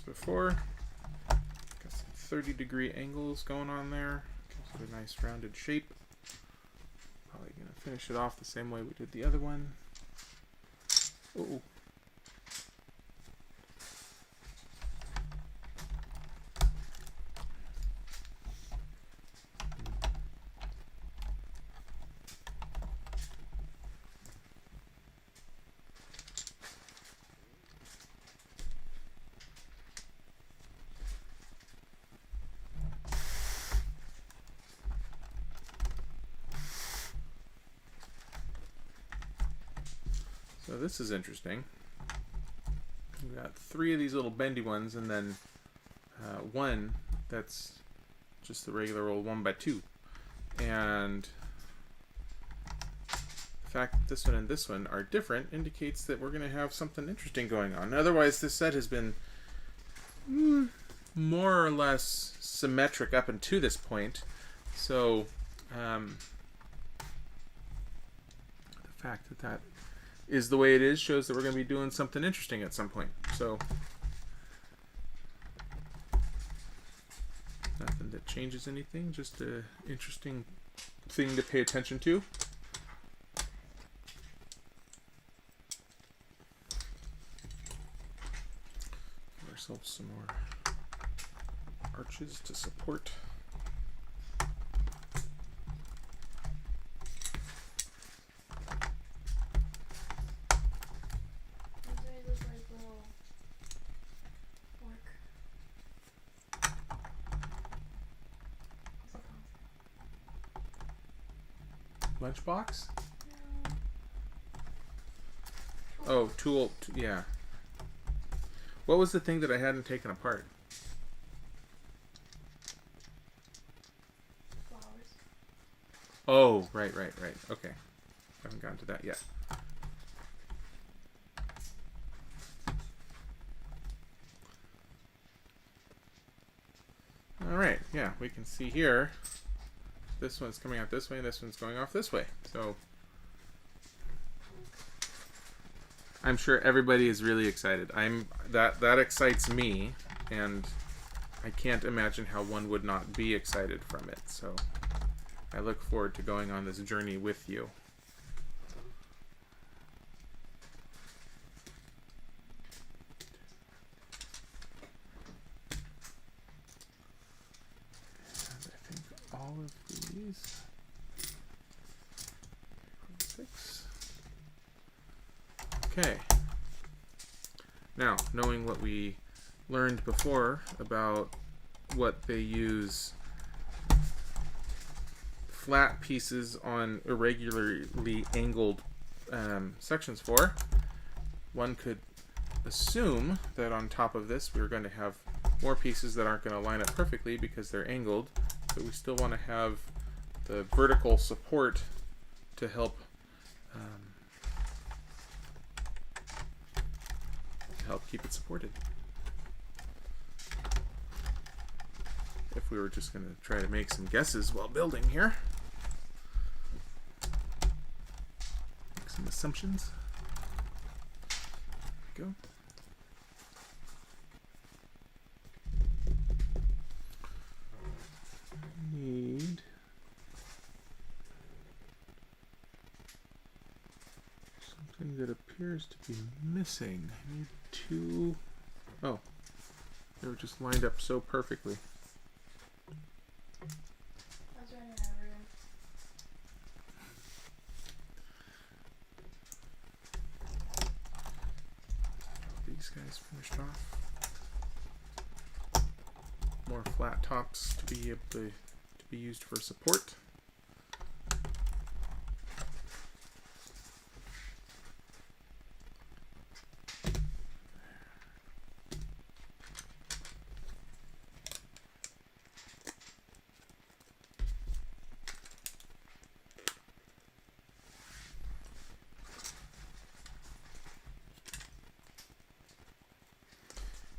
before. Got some 30-degree angles going on there. Gives it a nice rounded shape. Probably going to finish it off the same way we did the other one. Oh. So this is interesting. We've got 3 of these little bendy ones, and then one that's just the regular old 1x2. And the fact that this one and this one are different indicates that we're going to have something interesting going on. Otherwise, this set has been more or less symmetric up until this point. So the fact that that is the way it is shows that we're going to be doing something interesting at some point. So nothing that changes anything, just an interesting thing to pay attention to. Give ourselves some more arches to support. Lunchbox? No. Oh, tool. Yeah. What was the thing that I hadn't taken apart? Flowers. Oh, right. Okay. Haven't gotten to that yet. Alright, yeah, we can see here. This one's coming out this way, and this one's going off this way. So I'm sure everybody is really excited. That excites me, and I can't imagine how one would not be excited from it. So I look forward to going on this journey with you. And I think all of these 6. Okay. Now, knowing what we learned before about what they use flat pieces on irregularly angled sections for, one could assume that on top of this we're going to have more pieces that aren't going to line up perfectly because they're angled, but we still want to have the vertical support to help keep it supported. If we were just going to try to make some guesses while building here. Make some assumptions. There we go. Need something that appears to be missing. I need 2. Oh, they were just lined up so perfectly. I was running out of room. These guys finished off. More flat tops to be able to be used for support.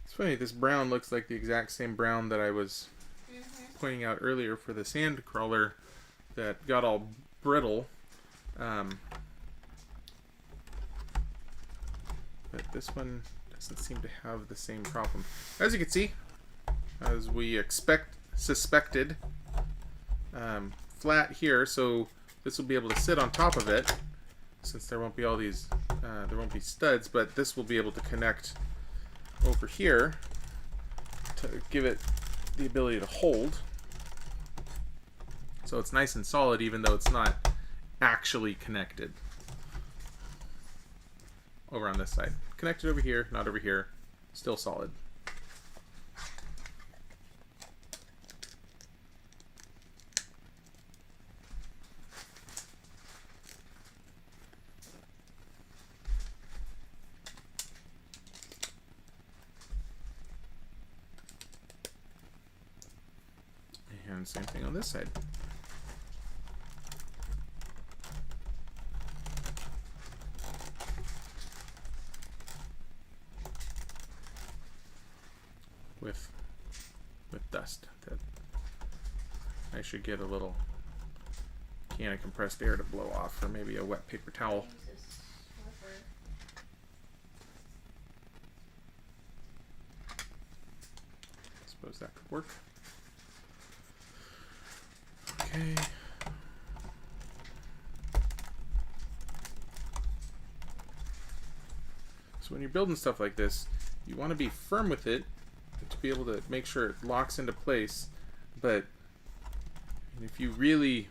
It's funny, this brown looks like the exact same brown that I was pointing out earlier for the sand crawler that got all brittle. But this one doesn't seem to have the same problem. As you can see, as we suspected, flat here, so this will be able to sit on top of it, since there won't be all these, there won't be studs, but this will be able to connect over here to give it the ability to hold. So it's nice and solid even though it's not actually connected. Over on this side. Connected over here, not over here. Still solid. And same thing on this side. With dust. That I should get a little can of compressed air to blow off, or maybe a wet paper towel. I suppose that could work. Okay. So when you're building stuff like this, you want to be firm with it to be able to make sure it locks into place. But if you really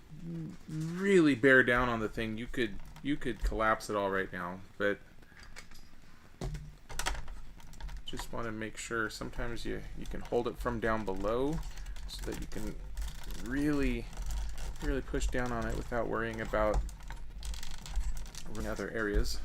bear down on the thing, you could collapse it all right now. But just want to make sure sometimes you can hold it from down below so that you can really push down on it without worrying about other areas.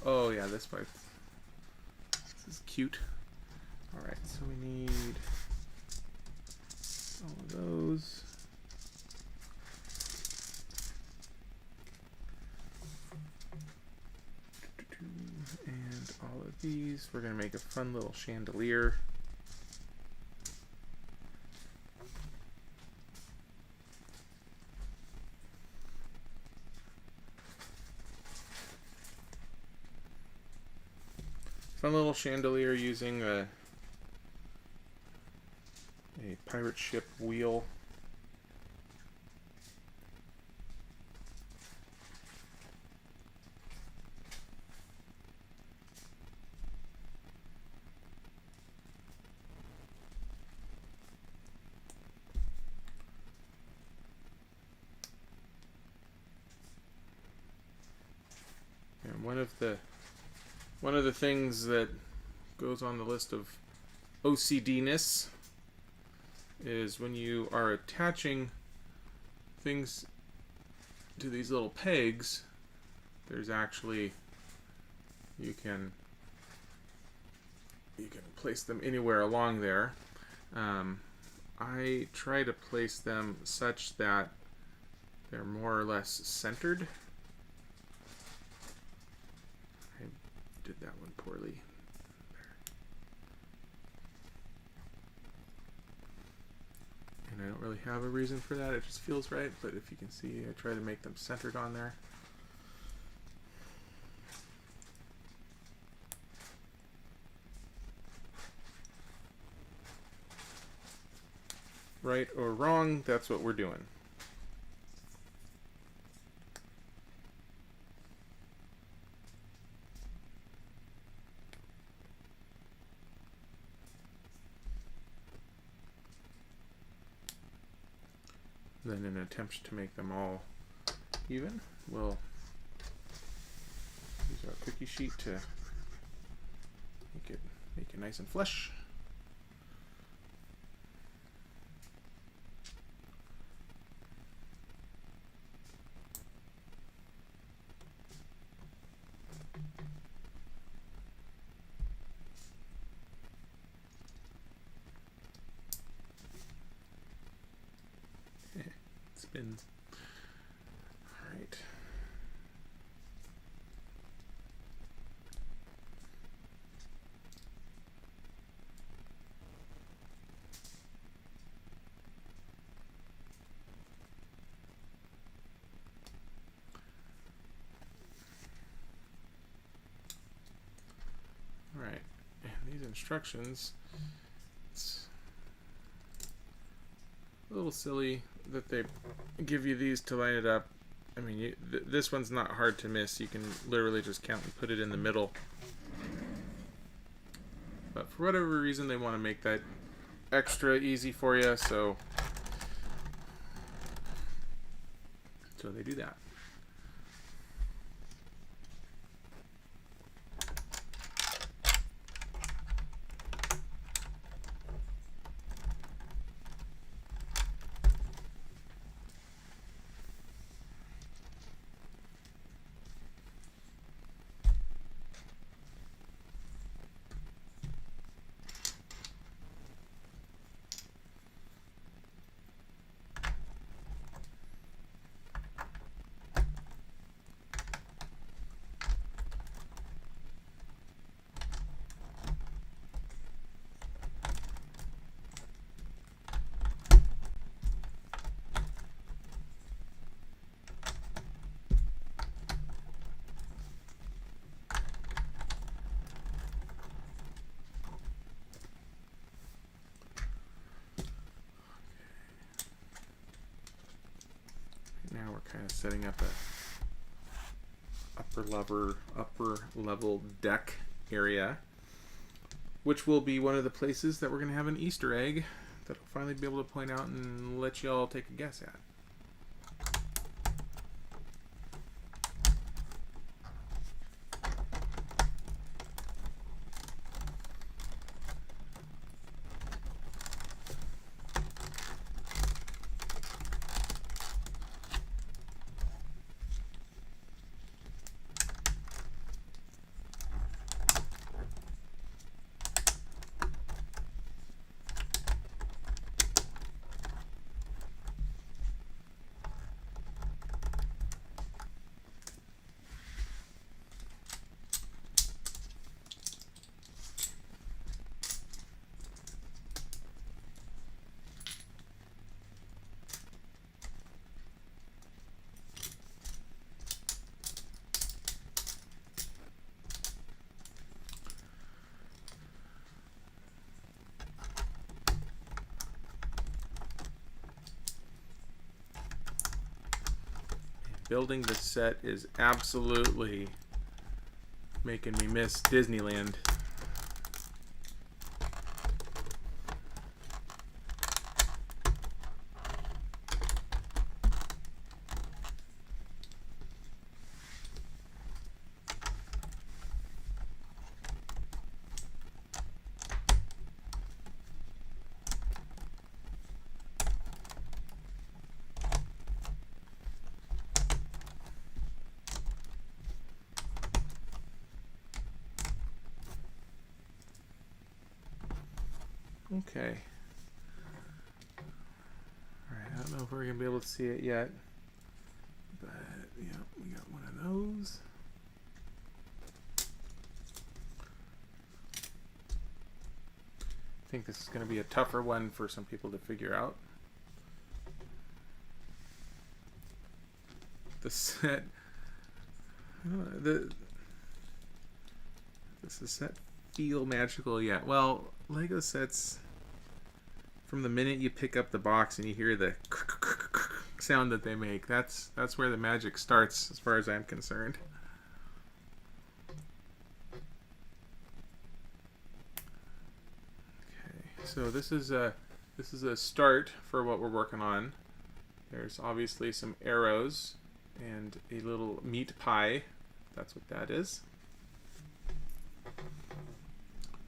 Oh yeah, this part. This is cute. Alright, so we need all of those. And all of these. We're going to make a fun little chandelier. Fun little chandelier using a pirate ship wheel. And one of the things that goes on the list of OCD-ness is when you are attaching things to these little pegs, there's actually, you can place them anywhere along there. I try to place them such that they're more or less centered. I did that one poorly. And I don't really have a reason for that, it just feels right, but if you can see, I try to make them centered on there. Right or wrong, that's what we're doing. Then in an attempt to make them all even, we'll use our cookie sheet to make it nice and flush. Spins. All right. instructions. It's a little silly that they give you these to line it up. I mean, this one's not hard to miss. You can literally just count and put it in the middle. But for whatever reason, they want to make that extra easy for you, so they do that. Now we're kind of setting up a upper level deck area, which will be one of the places that we're going to have an Easter egg that I'll finally be able to point out and let you all take a guess at. Building this set is absolutely making me miss Disneyland. Okay. Alright, I don't know if we're going to be able to see it yet. But, yeah, we got one of those. I think this is going to be a tougher one for some people to figure out. The set... does the set feel magical yet? Well, Lego sets, from the minute you pick up the box and you hear the sound that they make, that's where the magic starts, as far as I'm concerned. Okay, so this is a start for what we're working on. There's obviously some arrows and a little meat pie. That's what that is.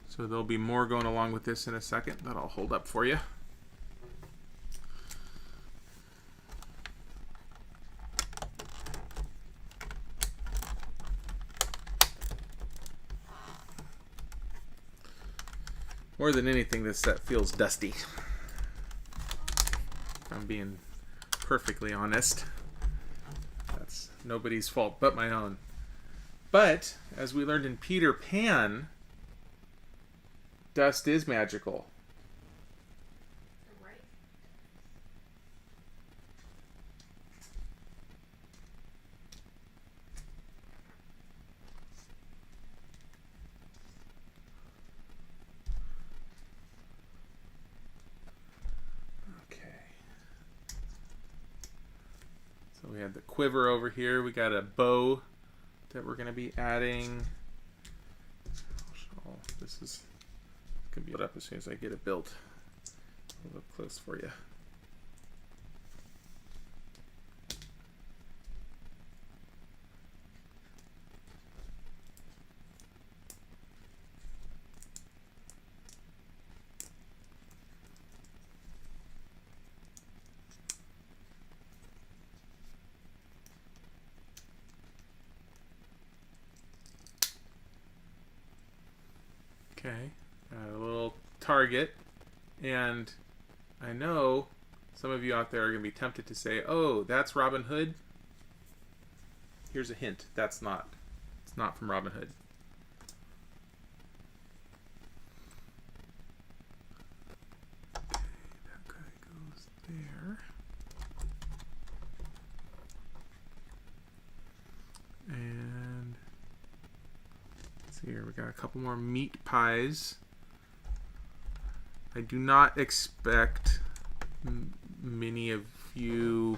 So there'll be more going along with this in a second that I'll hold up for you. More than anything, this set feels dusty. If I'm being perfectly honest. That's nobody's fault but my own. But, as we learned in Peter Pan, dust is magical. Right. So we had the quiver over here. We got a bow that we're going to be adding. Oh, this is going to be up as soon as I get it built. I'll look close for you. Okay, got a little target, and I know some of you out there are going to be tempted to say, oh, that's Robin Hood. Here's a hint, it's not from Robin Hood. Okay, that guy goes there. And let's see here, we got a couple more meat pies. I do not expect many of you,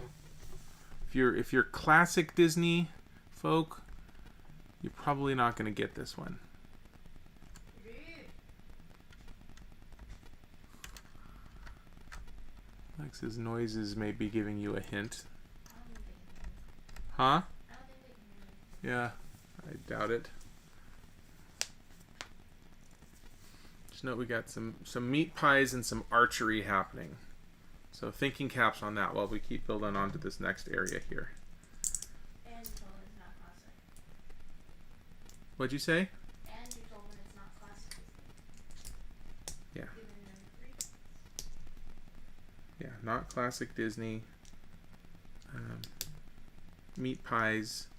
if you're classic Disney folk, you're probably not going to get this one. Alex's noises may be giving you a hint. Huh? Yeah, I doubt it. Just note we got some meat pies and some archery happening. So thinking caps on that while we keep building on to this next area here. And you told it's not classic. What'd you say? And you told when it's not classic. Yeah. Giving them 3 points. Yeah, not classic Disney. Meat pies.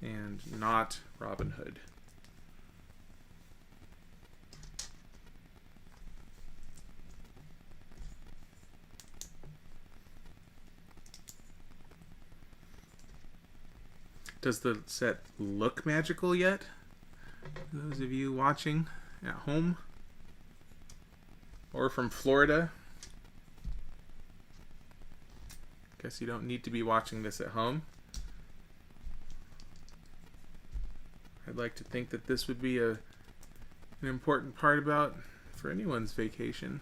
And not Robin Hood. Does the set look magical yet? Those of you watching at home or from Florida, guess you don't need to be watching this at home. I'd like to think that this would be an important part for anyone's vacation.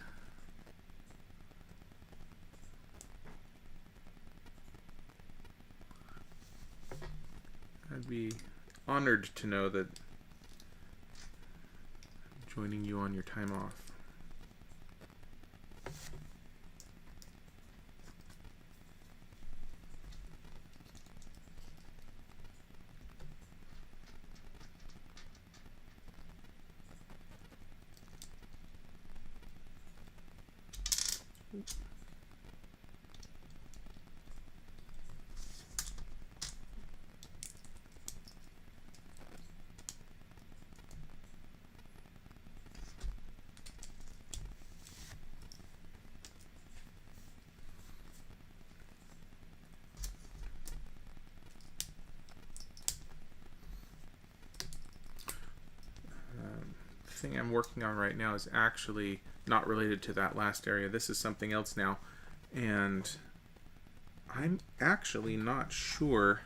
I'd be honored to know that I'm joining you on your time off. Thing I'm working on right now is actually not related to that last area. This is something else now, and I'm actually not sure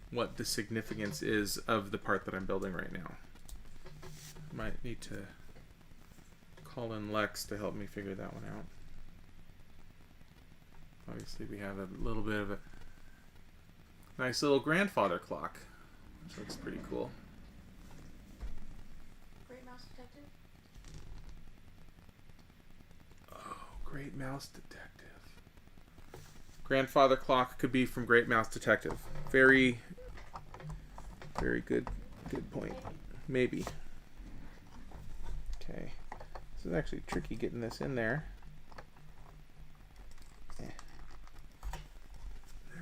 what the significance is of the part that I'm building right now. Might need to call in Lex to help me figure that one out. Obviously we have a little bit of a nice little grandfather clock, which looks pretty cool. Great Mouse Detective. Grandfather clock could be from Great Mouse Detective. Very, very good point. Maybe. Okay. This is actually tricky getting this in there. There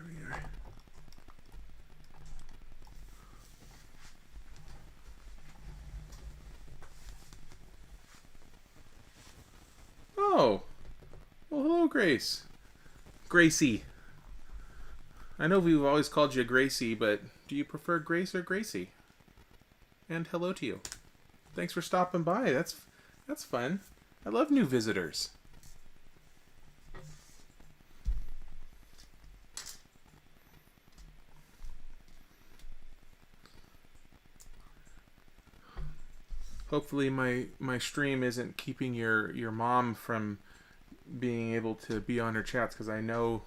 we are. Oh! Well, hello, Grace. Gracie. I know we've always called you Gracie, but do you prefer Grace or Gracie? And hello to you. Thanks for stopping by. That's fun. I love new visitors. Hopefully my stream isn't keeping your mom from being able to be on her chats, because I know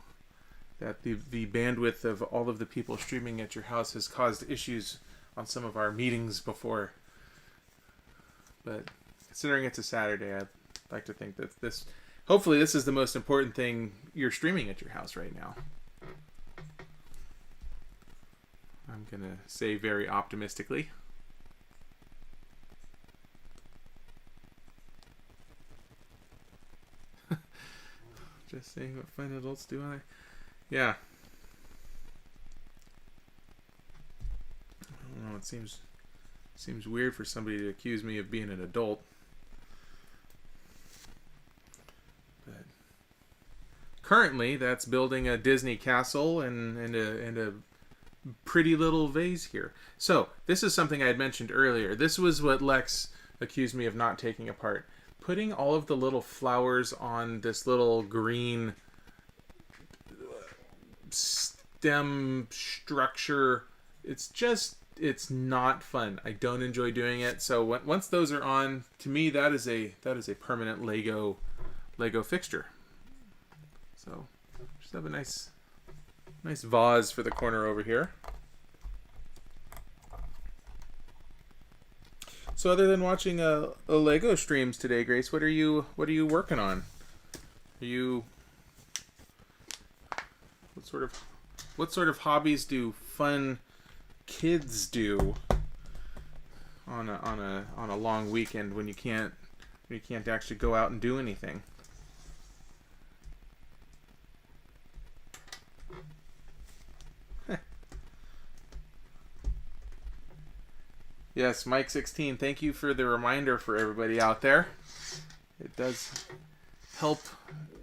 that the bandwidth of all of the people streaming at your house has caused issues on some of our meetings before. But considering it's a Saturday, I'd like to think that hopefully this is the most important thing you're streaming at your house right now. I'm going to say very optimistically. Just saying what fun adults do. Yeah. I don't know. It seems weird for somebody to accuse me of being an adult. But currently, that's building a Disney castle and a pretty little vase here. So this is something I had mentioned earlier. This was what Lex accused me of not taking apart. Putting all of the little flowers on this little green stem structure, it's not fun. I don't enjoy doing it. So once those are on, to me that is a permanent Lego fixture. So just have a nice vase for the corner over here. So other than watching a Lego streams today, Grace, what are you working on? What sort of hobbies do fun kids do on a long weekend when you can't actually go out and do anything? Yes, Mike 16, thank you for the reminder for everybody out there. It does help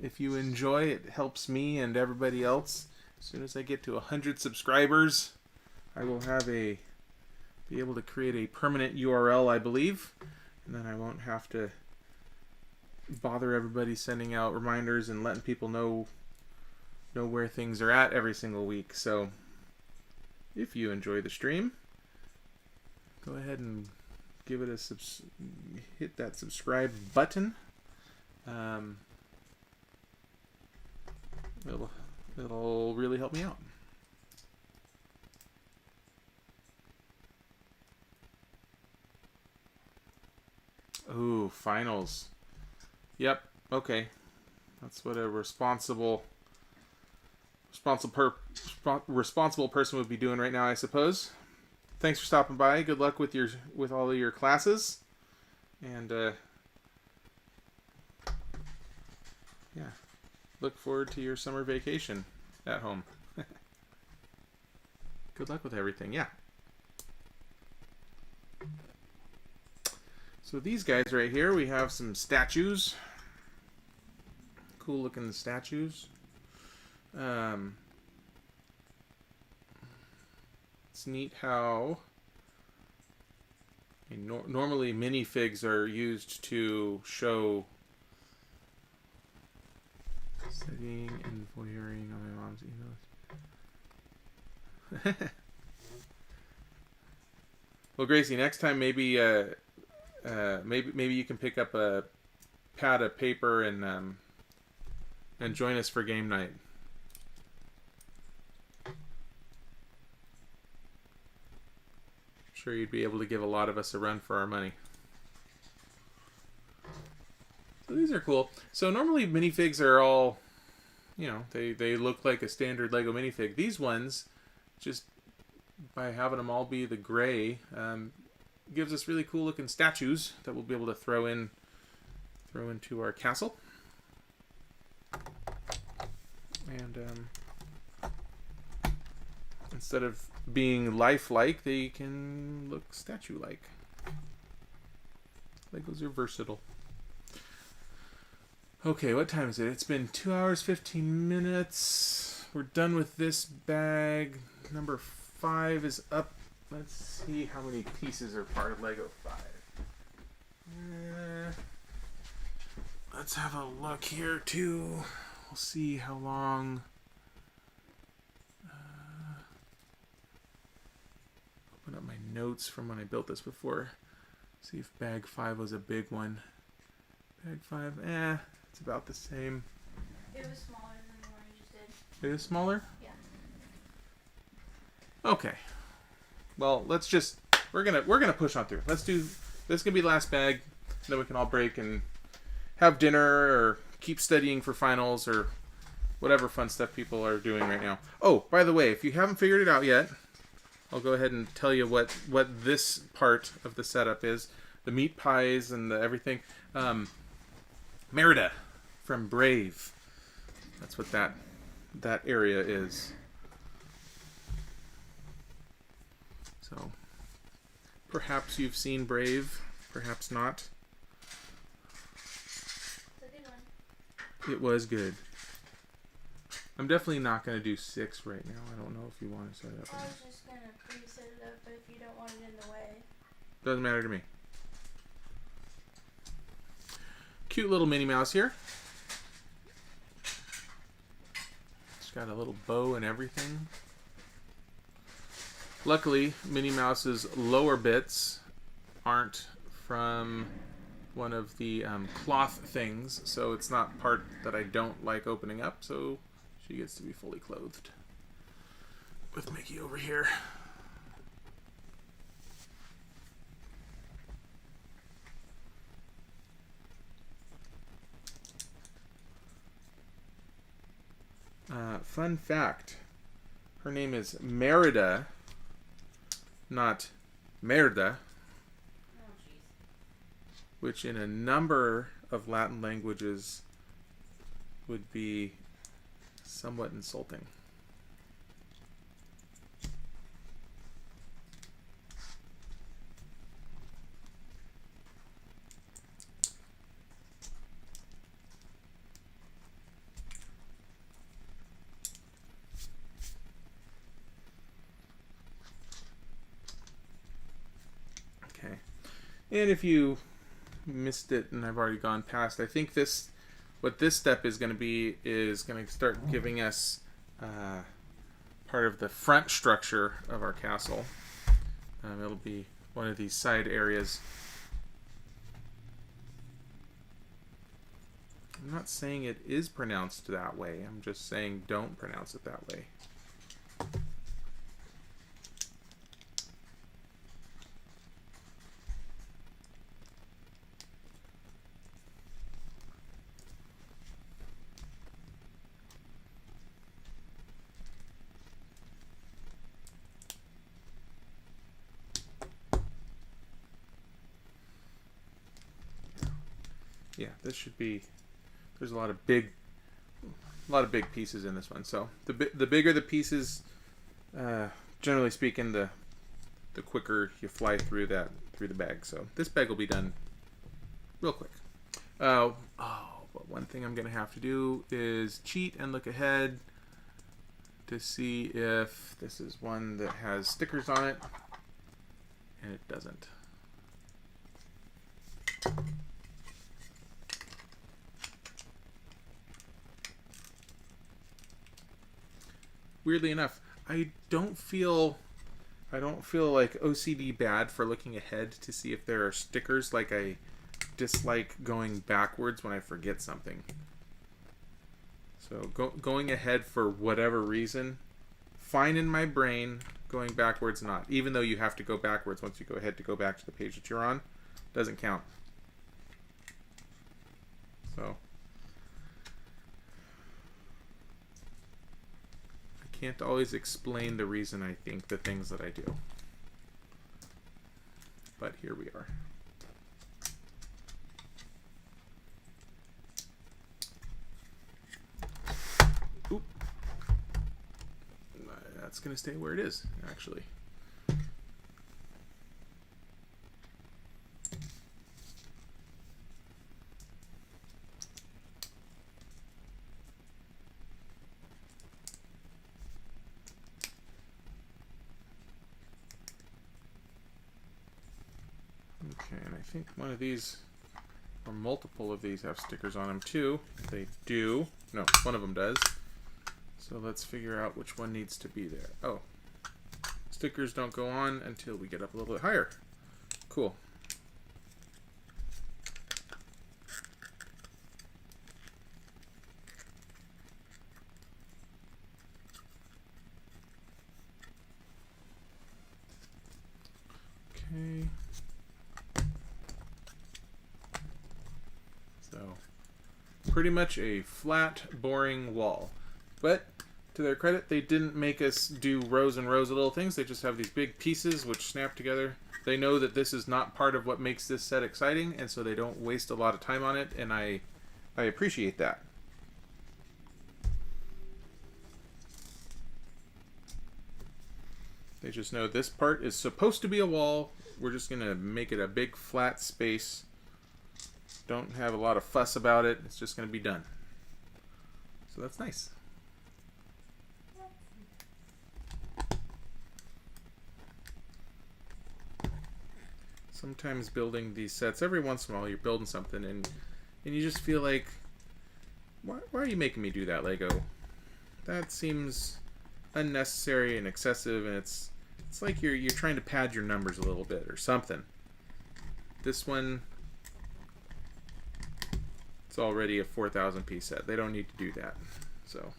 if you enjoy. It helps me and everybody else. As soon as I get to 100 subscribers, I will be able to create a permanent URL, I believe. And then I won't have to bother everybody sending out reminders and letting people know where things are at every single week. So if you enjoy the stream, go ahead and give it hit that subscribe button. It'll really help me out. Ooh, finals. Yep. Okay. That's what a responsible person would be doing right now, I suppose. Thanks for stopping by. Good luck with all of your classes, and yeah, look forward to your summer vacation at home. Good luck with everything. Yeah. So these guys right here, we have some statues. Cool looking statues. It's neat how normally minifigs are used to show studying and voyeuring on my mom's emails. Well, Gracie, next time maybe you can pick up a pad of paper and join us for game night. Sure, you'd be able to give a lot of us a run for our money. So these are cool. So normally minifigs are all, they look like a standard Lego minifig. These ones, just by having them all be the gray, gives us really cool looking statues that we'll be able to throw into our castle. And instead of being lifelike, they can look statue-like. Legos are versatile. Okay, what time is it? It's been 2 hours, 15 minutes. We're done with this bag. Number 5 is up. Let's see how many pieces are part of Lego 5. Let's have a look here, too. We'll see how long... open up my notes from when I built this before. See if bag 5 was a big one. Bag 5, it's about the same. It was smaller than the one you just did. It is smaller? Yeah. Okay. Well, let's just we're gonna push on through. Let's do this. Gonna be the last bag. Then we can all break and have dinner or keep studying for finals or whatever fun stuff people are doing right now. Oh, by the way, if you haven't figured it out yet, I'll go ahead and tell you what this part of the setup is. The meat pies and the everything. Merida from Brave. That's what that area is. So, perhaps you've seen Brave, perhaps not. It's a good one. It was good. I'm definitely not going to do 6 right now. I don't know if you want to set it up. I was just going to pre-set it up, but if you don't want it in the way. Doesn't matter to me. Cute little Minnie Mouse here. It's got a little bow and everything. Luckily, Minnie Mouse's lower bits aren't from one of the cloth things, so it's not part that I don't like opening up, so she gets to be fully clothed. With Mickey over here. Fun fact. Her name is Merida, not Merda, Oh, jeez. which in a number of Latin languages would be somewhat insulting. Okay. And if you missed it and I've already gone past, I think what this step is going to be is going to start giving us part of the front structure of our castle. It'll be one of these side areas. I'm not saying it is pronounced that way. I'm just saying don't pronounce it that way. Yeah, this should be. There's a lot of big pieces in this one. So the bigger the pieces, generally speaking, the quicker you fly through the bag. So this bag will be done real quick. But one thing I'm gonna have to do is cheat and look ahead to see if this is one that has stickers on it, and it doesn't. Weirdly enough, I don't feel like OCD bad for looking ahead to see if there are stickers. Like I dislike going backwards when I forget something. So going ahead for whatever reason, fine in my brain. Going backwards not. Even though you have to go backwards once you go ahead to go back to the page that you're on, doesn't count. So. Can't always explain the reason I think the things that I do. But here we are. Oop. That's going to stay where it is, actually. Okay, and I think one of these, or multiple of these, have stickers on them too. They do. No, one of them does. So let's figure out which one needs to be there. Oh, stickers don't go on until we get up a little bit higher. Cool. pretty much a flat, boring wall. But to their credit, they didn't make us do rows and rows of little things. They just have these big pieces which snap together. They know that this is not part of what makes this set exciting, and so they don't waste a lot of time on it, and I appreciate that. They just know this part is supposed to be a wall. We're just going to make it a big flat space. Don't have a lot of fuss about it. It's just going to be done. So that's nice. Sometimes building these sets, every once in a while you're building something and you just feel like, why are you making me do that, Lego? That seems unnecessary and excessive, and it's like you're trying to pad your numbers a little bit or something. This one, it's already a 4,000 piece set. They don't need to do that. So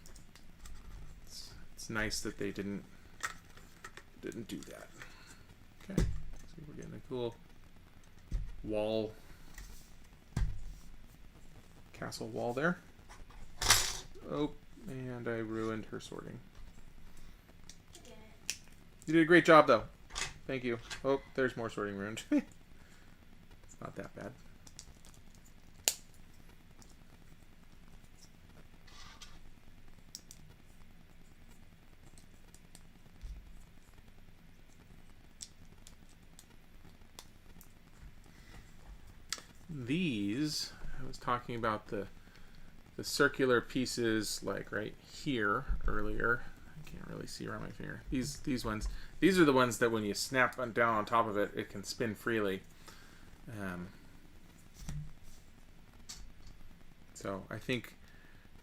it's nice that they didn't do that. Okay, so we're getting a cool wall, castle wall there. Oh, and I ruined her sorting. You did a great job, though. Thank you. Oh, there's more sorting ruined. It's not that bad. These, I was talking about the circular pieces, like right here earlier. I can't really see around my finger. These ones. These are the ones that when you snap down on top of it, it can spin freely. So I think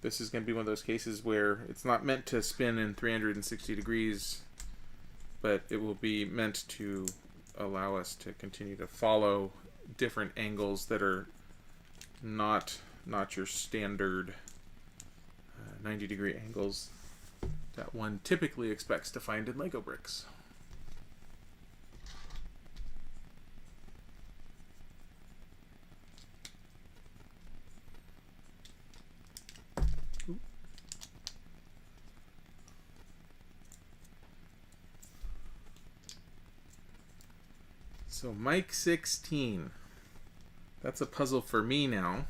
this is going to be one of those cases where it's not meant to spin in 360 degrees, but it will be meant to allow us to continue to follow different angles that are not your standard 90-degree angles that one typically expects to find in Lego bricks. So Mike 16. That's a puzzle for me now.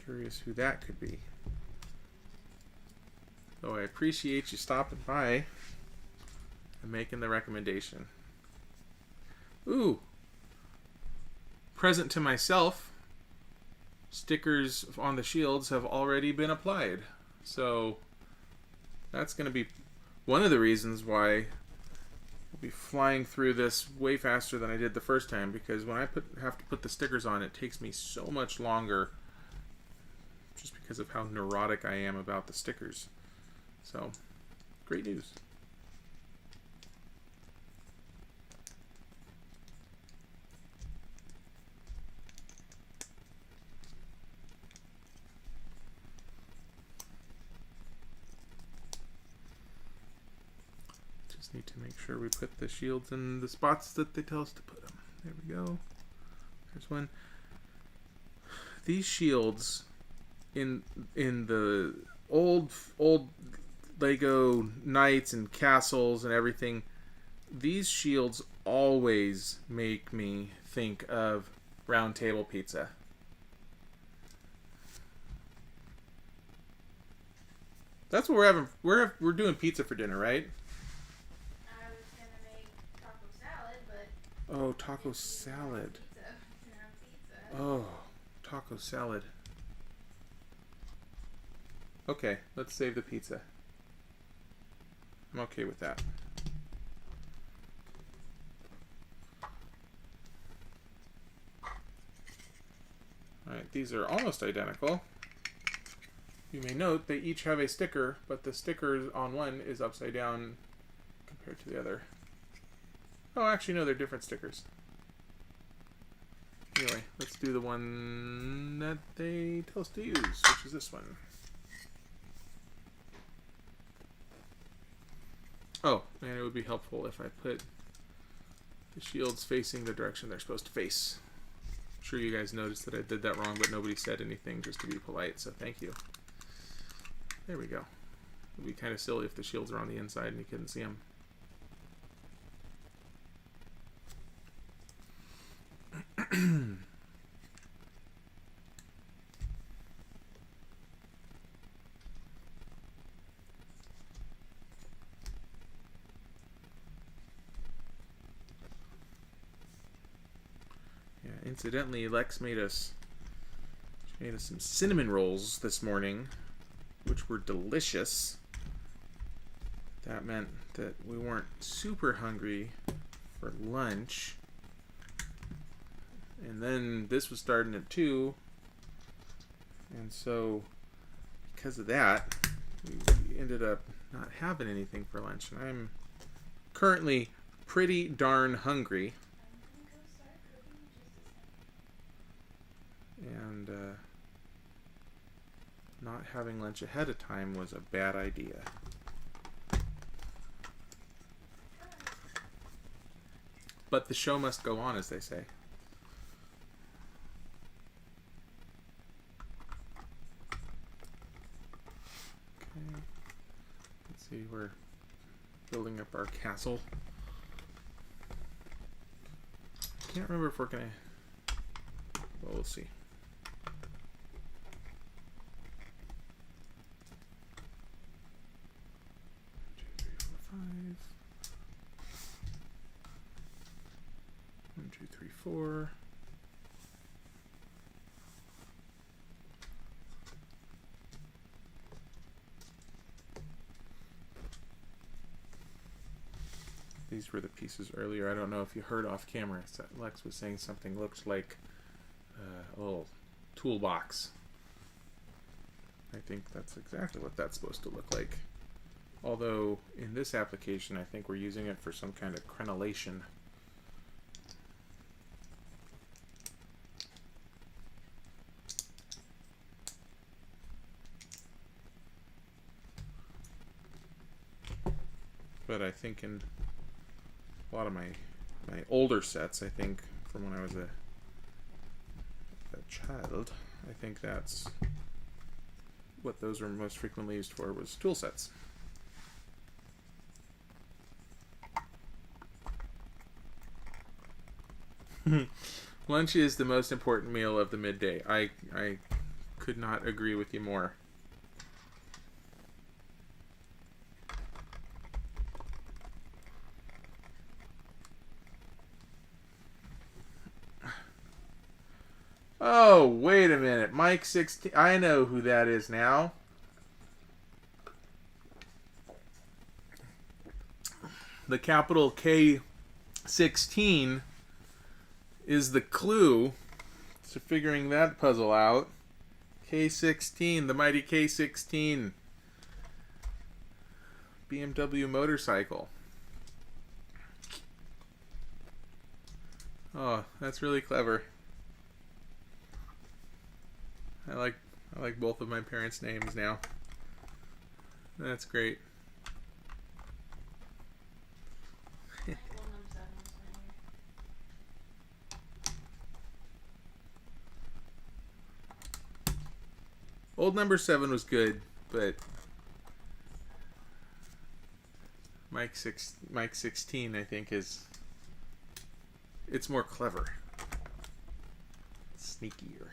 Curious who that could be. So I appreciate you stopping by and making the recommendation. Ooh. Present to myself. Stickers on the shields have already been applied. So that's going to be one of the reasons why I'll be flying through this way faster than I did the first time, because when I have to put the stickers on, it takes me so much longer just because of how neurotic I am about the stickers. So, great news. Need to make sure we put the shields in the spots that they tell us to put them. There we go. There's one. These shields in the old Lego knights and castles and everything, these shields always make me think of round table pizza. That's what we're having. We're doing pizza for dinner, right? Oh, taco salad. Oh, taco salad. Okay, let's save the pizza. I'm okay with that. Alright, these are almost identical. You may note they each have a sticker, but the sticker on one is upside down compared to the other. Oh, actually, no, they're different stickers. Anyway, let's do the one that they tell us to use, which is this one. Oh, and it would be helpful if I put the shields facing the direction they're supposed to face. I'm sure you guys noticed that I did that wrong, but nobody said anything just to be polite, so thank you. There we go. It would be kind of silly if the shields are on the inside and you couldn't see them. Incidentally, Lex made us some cinnamon rolls this morning, which were delicious. That meant that we weren't super hungry for lunch. And then this was starting at 2. And so, because of that, we ended up not having anything for lunch. And I'm currently pretty darn hungry. And not having lunch ahead of time was a bad idea. But the show must go on, as they say. Okay. Let's see, we're building up our castle. Can't remember if we're gonna... Well, we'll see. 1, 2, 3, 4. These were the pieces earlier. I don't know if you heard off camera. Lex was saying something looked like a little toolbox. I think that's exactly what that's supposed to look like. Although in this application, I think we're using it for some kind of crenellation. But I think in a lot of my older sets, I think from when I was a child, I think that's what those were most frequently used for, was tool sets. Lunch is the most important meal of the midday. I could not agree with you more. Oh, wait a minute. Mike 16. I know who that is now. The capital K16 is the clue to figuring that puzzle out. K16, the mighty K16. BMW motorcycle. Oh, that's really clever. I like both of my parents' names now. That's great. Old number 7 was good, but Mike 16 I think it's more clever. Sneakier.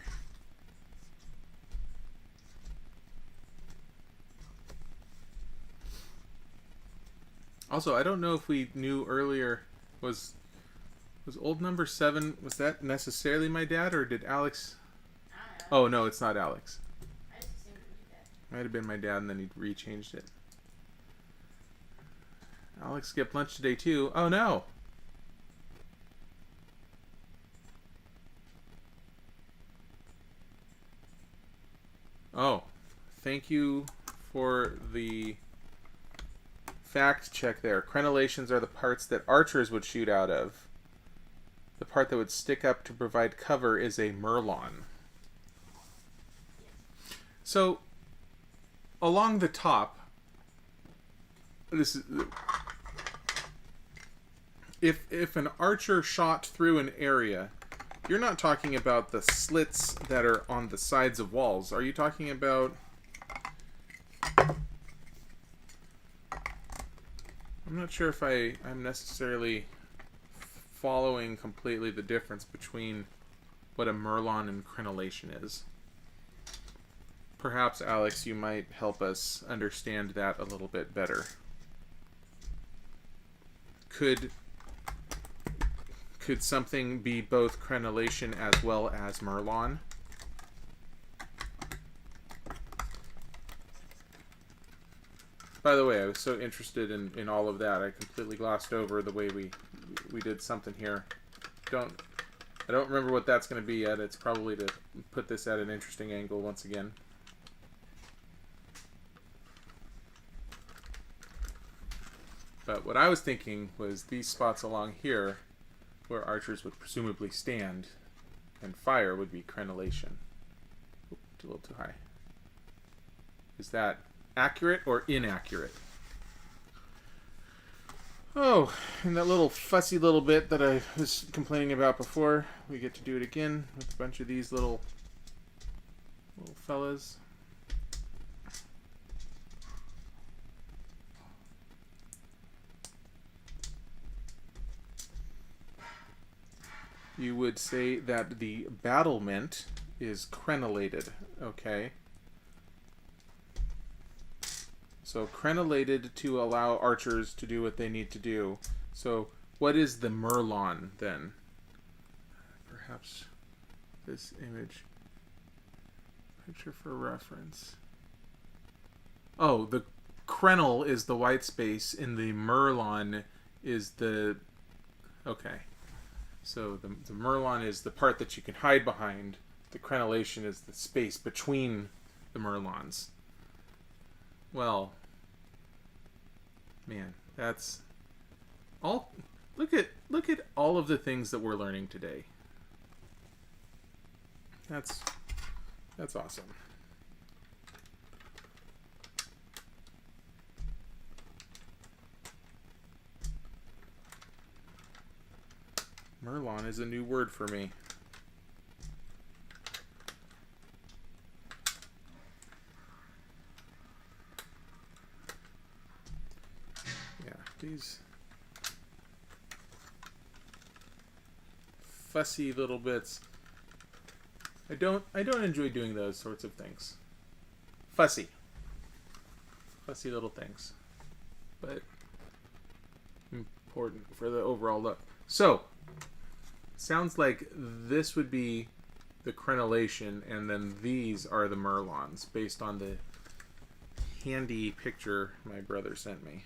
Also, I don't know if we knew earlier, was old number 7, was that necessarily my dad, or did Alex? I don't know. Oh, no, it's not Alex. I just assumed it was your dad. Might have been my dad, and then he rechanged it. Alex skipped lunch today, too. Oh, no. Oh, thank you for the fact check there. Crenellations are the parts that archers would shoot out of. The part that would stick up to provide cover is a merlon. So, along the top, this is if an archer shot through an area, you're not talking about the slits that are on the sides of walls. Are you talking about... I'm not sure if I'm necessarily following completely the difference between what a merlon and crenellation is. Perhaps, Alex, you might help us understand that a little bit better. Could something be both crenellation as well as merlon? By the way, I was so interested in all of that, I completely glossed over the way we did something here. I don't remember what that's going to be yet. It's probably to put this at an interesting angle once again. But what I was thinking was these spots along here, where archers would presumably stand and fire, would be crenellation. Oop, it's a little too high. Is that accurate or inaccurate? Oh, and that little fussy little bit that I was complaining about before, we get to do it again with a bunch of these little fellas. You would say that the battlement is crenellated, okay? So crenellated to allow archers to do what they need to do. So what is the merlon then? Perhaps this image. Picture for reference. Oh, the crenel is the white space and the merlon is the... Okay. So the merlon is the part that you can hide behind. The crenellation is the space between the merlons. Well, man, that's all. Look at all of the things that we're learning today. That's awesome. Merlon is a new word for me. Yeah, these fussy little bits. I don't enjoy doing those sorts of things. Fussy little things, but important for the overall look. So, sounds like this would be the crenellation, and then these are the merlons, based on the handy picture my brother sent me.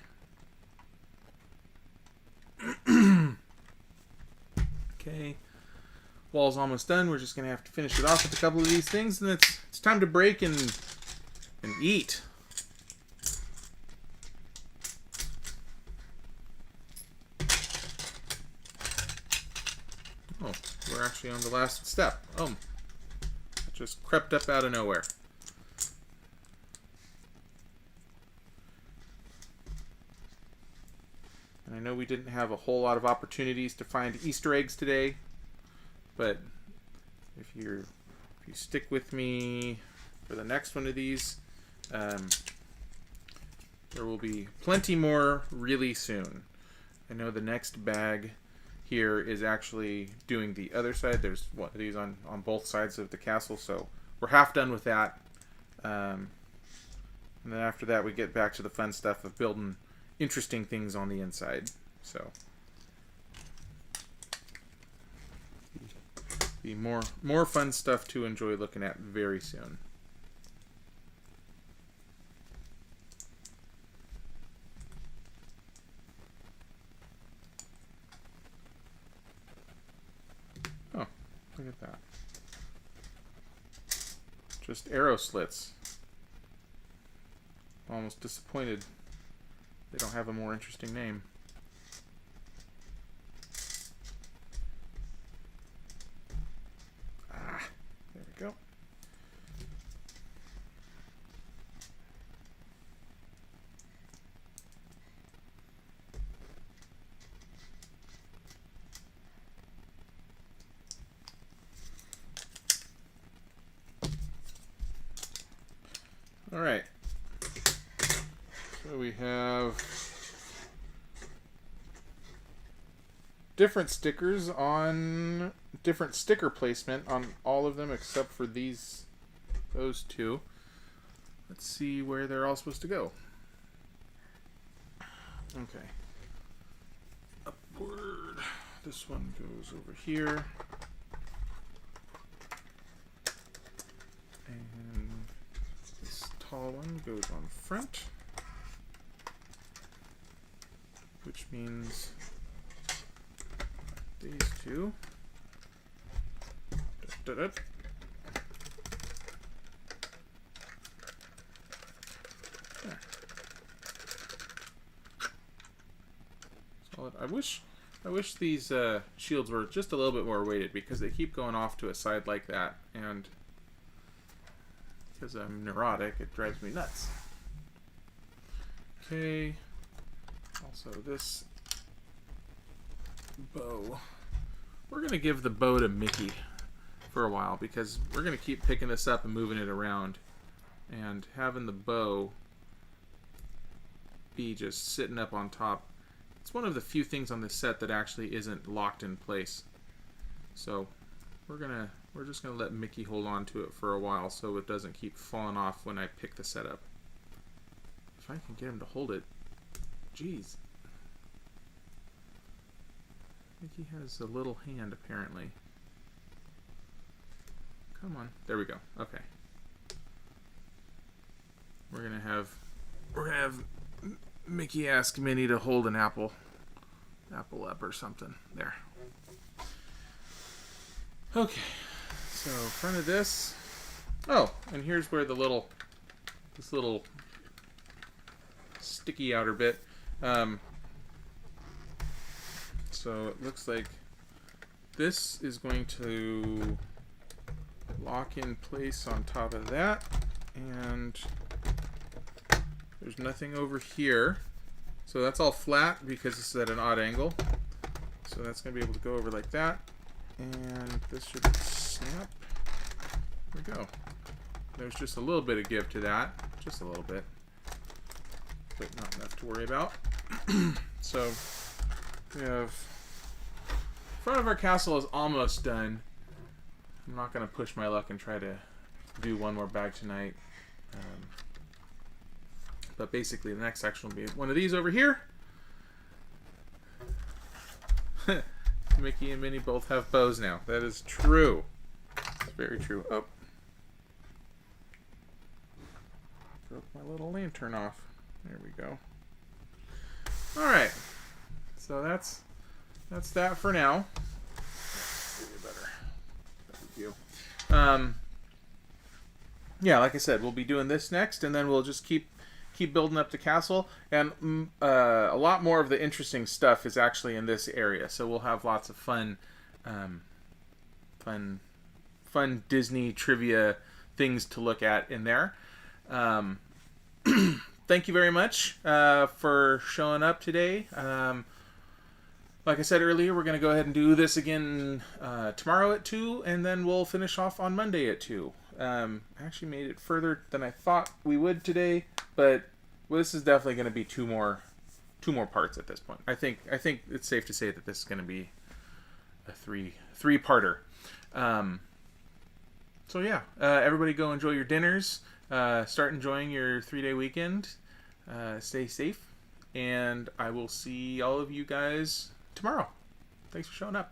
Okay, wall's almost done. We're just gonna have to finish it off with a couple of these things, and it's time to break and eat. Oh, we're actually on the last step. Oh, it just crept up out of nowhere. And I know we didn't have a whole lot of opportunities to find Easter eggs today, but if you stick with me for the next one of these, there will be plenty more really soon. I know the next bag here is actually doing the other side. There's one of these on both sides of the castle, so we're half done with that. And then after that, we get back to the fun stuff of building interesting things on the inside. So be more fun stuff to enjoy looking at very soon. Oh, look at that. Just arrow slits. Almost disappointed they don't have a more interesting name. Ah, there we go. All right. So we have different stickers on different sticker placement on all of them except for those two. Let's see where they're all supposed to go. Okay. Upward. This one goes over here. And this tall one goes on front. Which means these two. Da-da-da. There. Solid. I wish these shields were just a little bit more weighted because they keep going off to a side like that, and because I'm neurotic, it drives me nuts. Okay. Also, this bow. We're going to give the bow to Mickey for a while because we're going to keep picking this up and moving it around. And having the bow be just sitting up on top. It's one of the few things on this set that actually isn't locked in place. So we're just going to let Mickey hold on to it for a while so it doesn't keep falling off when I pick the set up. If I can get him to hold it. Jeez. Mickey has a little hand, apparently. Come on. There we go. Okay. We're gonna have Mickey ask Minnie to hold an apple up or something. There. Okay. So, front of this. Oh, and here's where this little sticky outer bit. So it looks like this is going to lock in place on top of that, and there's nothing over here. So that's all flat because this is at an odd angle. So that's going to be able to go over like that, and this should snap. There we go. There's just a little bit of give to that, just a little bit, but not enough to worry about. So we have front of our castle is almost done. I'm not going to push my luck and try to do one more bag tonight. But basically the next section will be one of these over here. Mickey and Minnie both have bows now. That is true. It's very true. Oh. Broke my little lantern off. There we go. Alright. So that's that for now. Yeah, like I said, we'll be doing this next, and then we'll just keep building up the castle. And a lot more of the interesting stuff is actually in this area, so we'll have lots of fun Disney trivia things to look at in there. Thank you very much for showing up today. Like I said earlier, we're going to go ahead and do this again tomorrow at 2, and then we'll finish off on Monday at 2. I actually made it further than I thought we would today, but this is definitely going to be two more parts at this point. I think it's safe to say that this is going to be a three-parter. So yeah, everybody go enjoy your dinners. Start enjoying your 3-day weekend. Stay safe, and I will see all of you guys tomorrow. Thanks for showing up.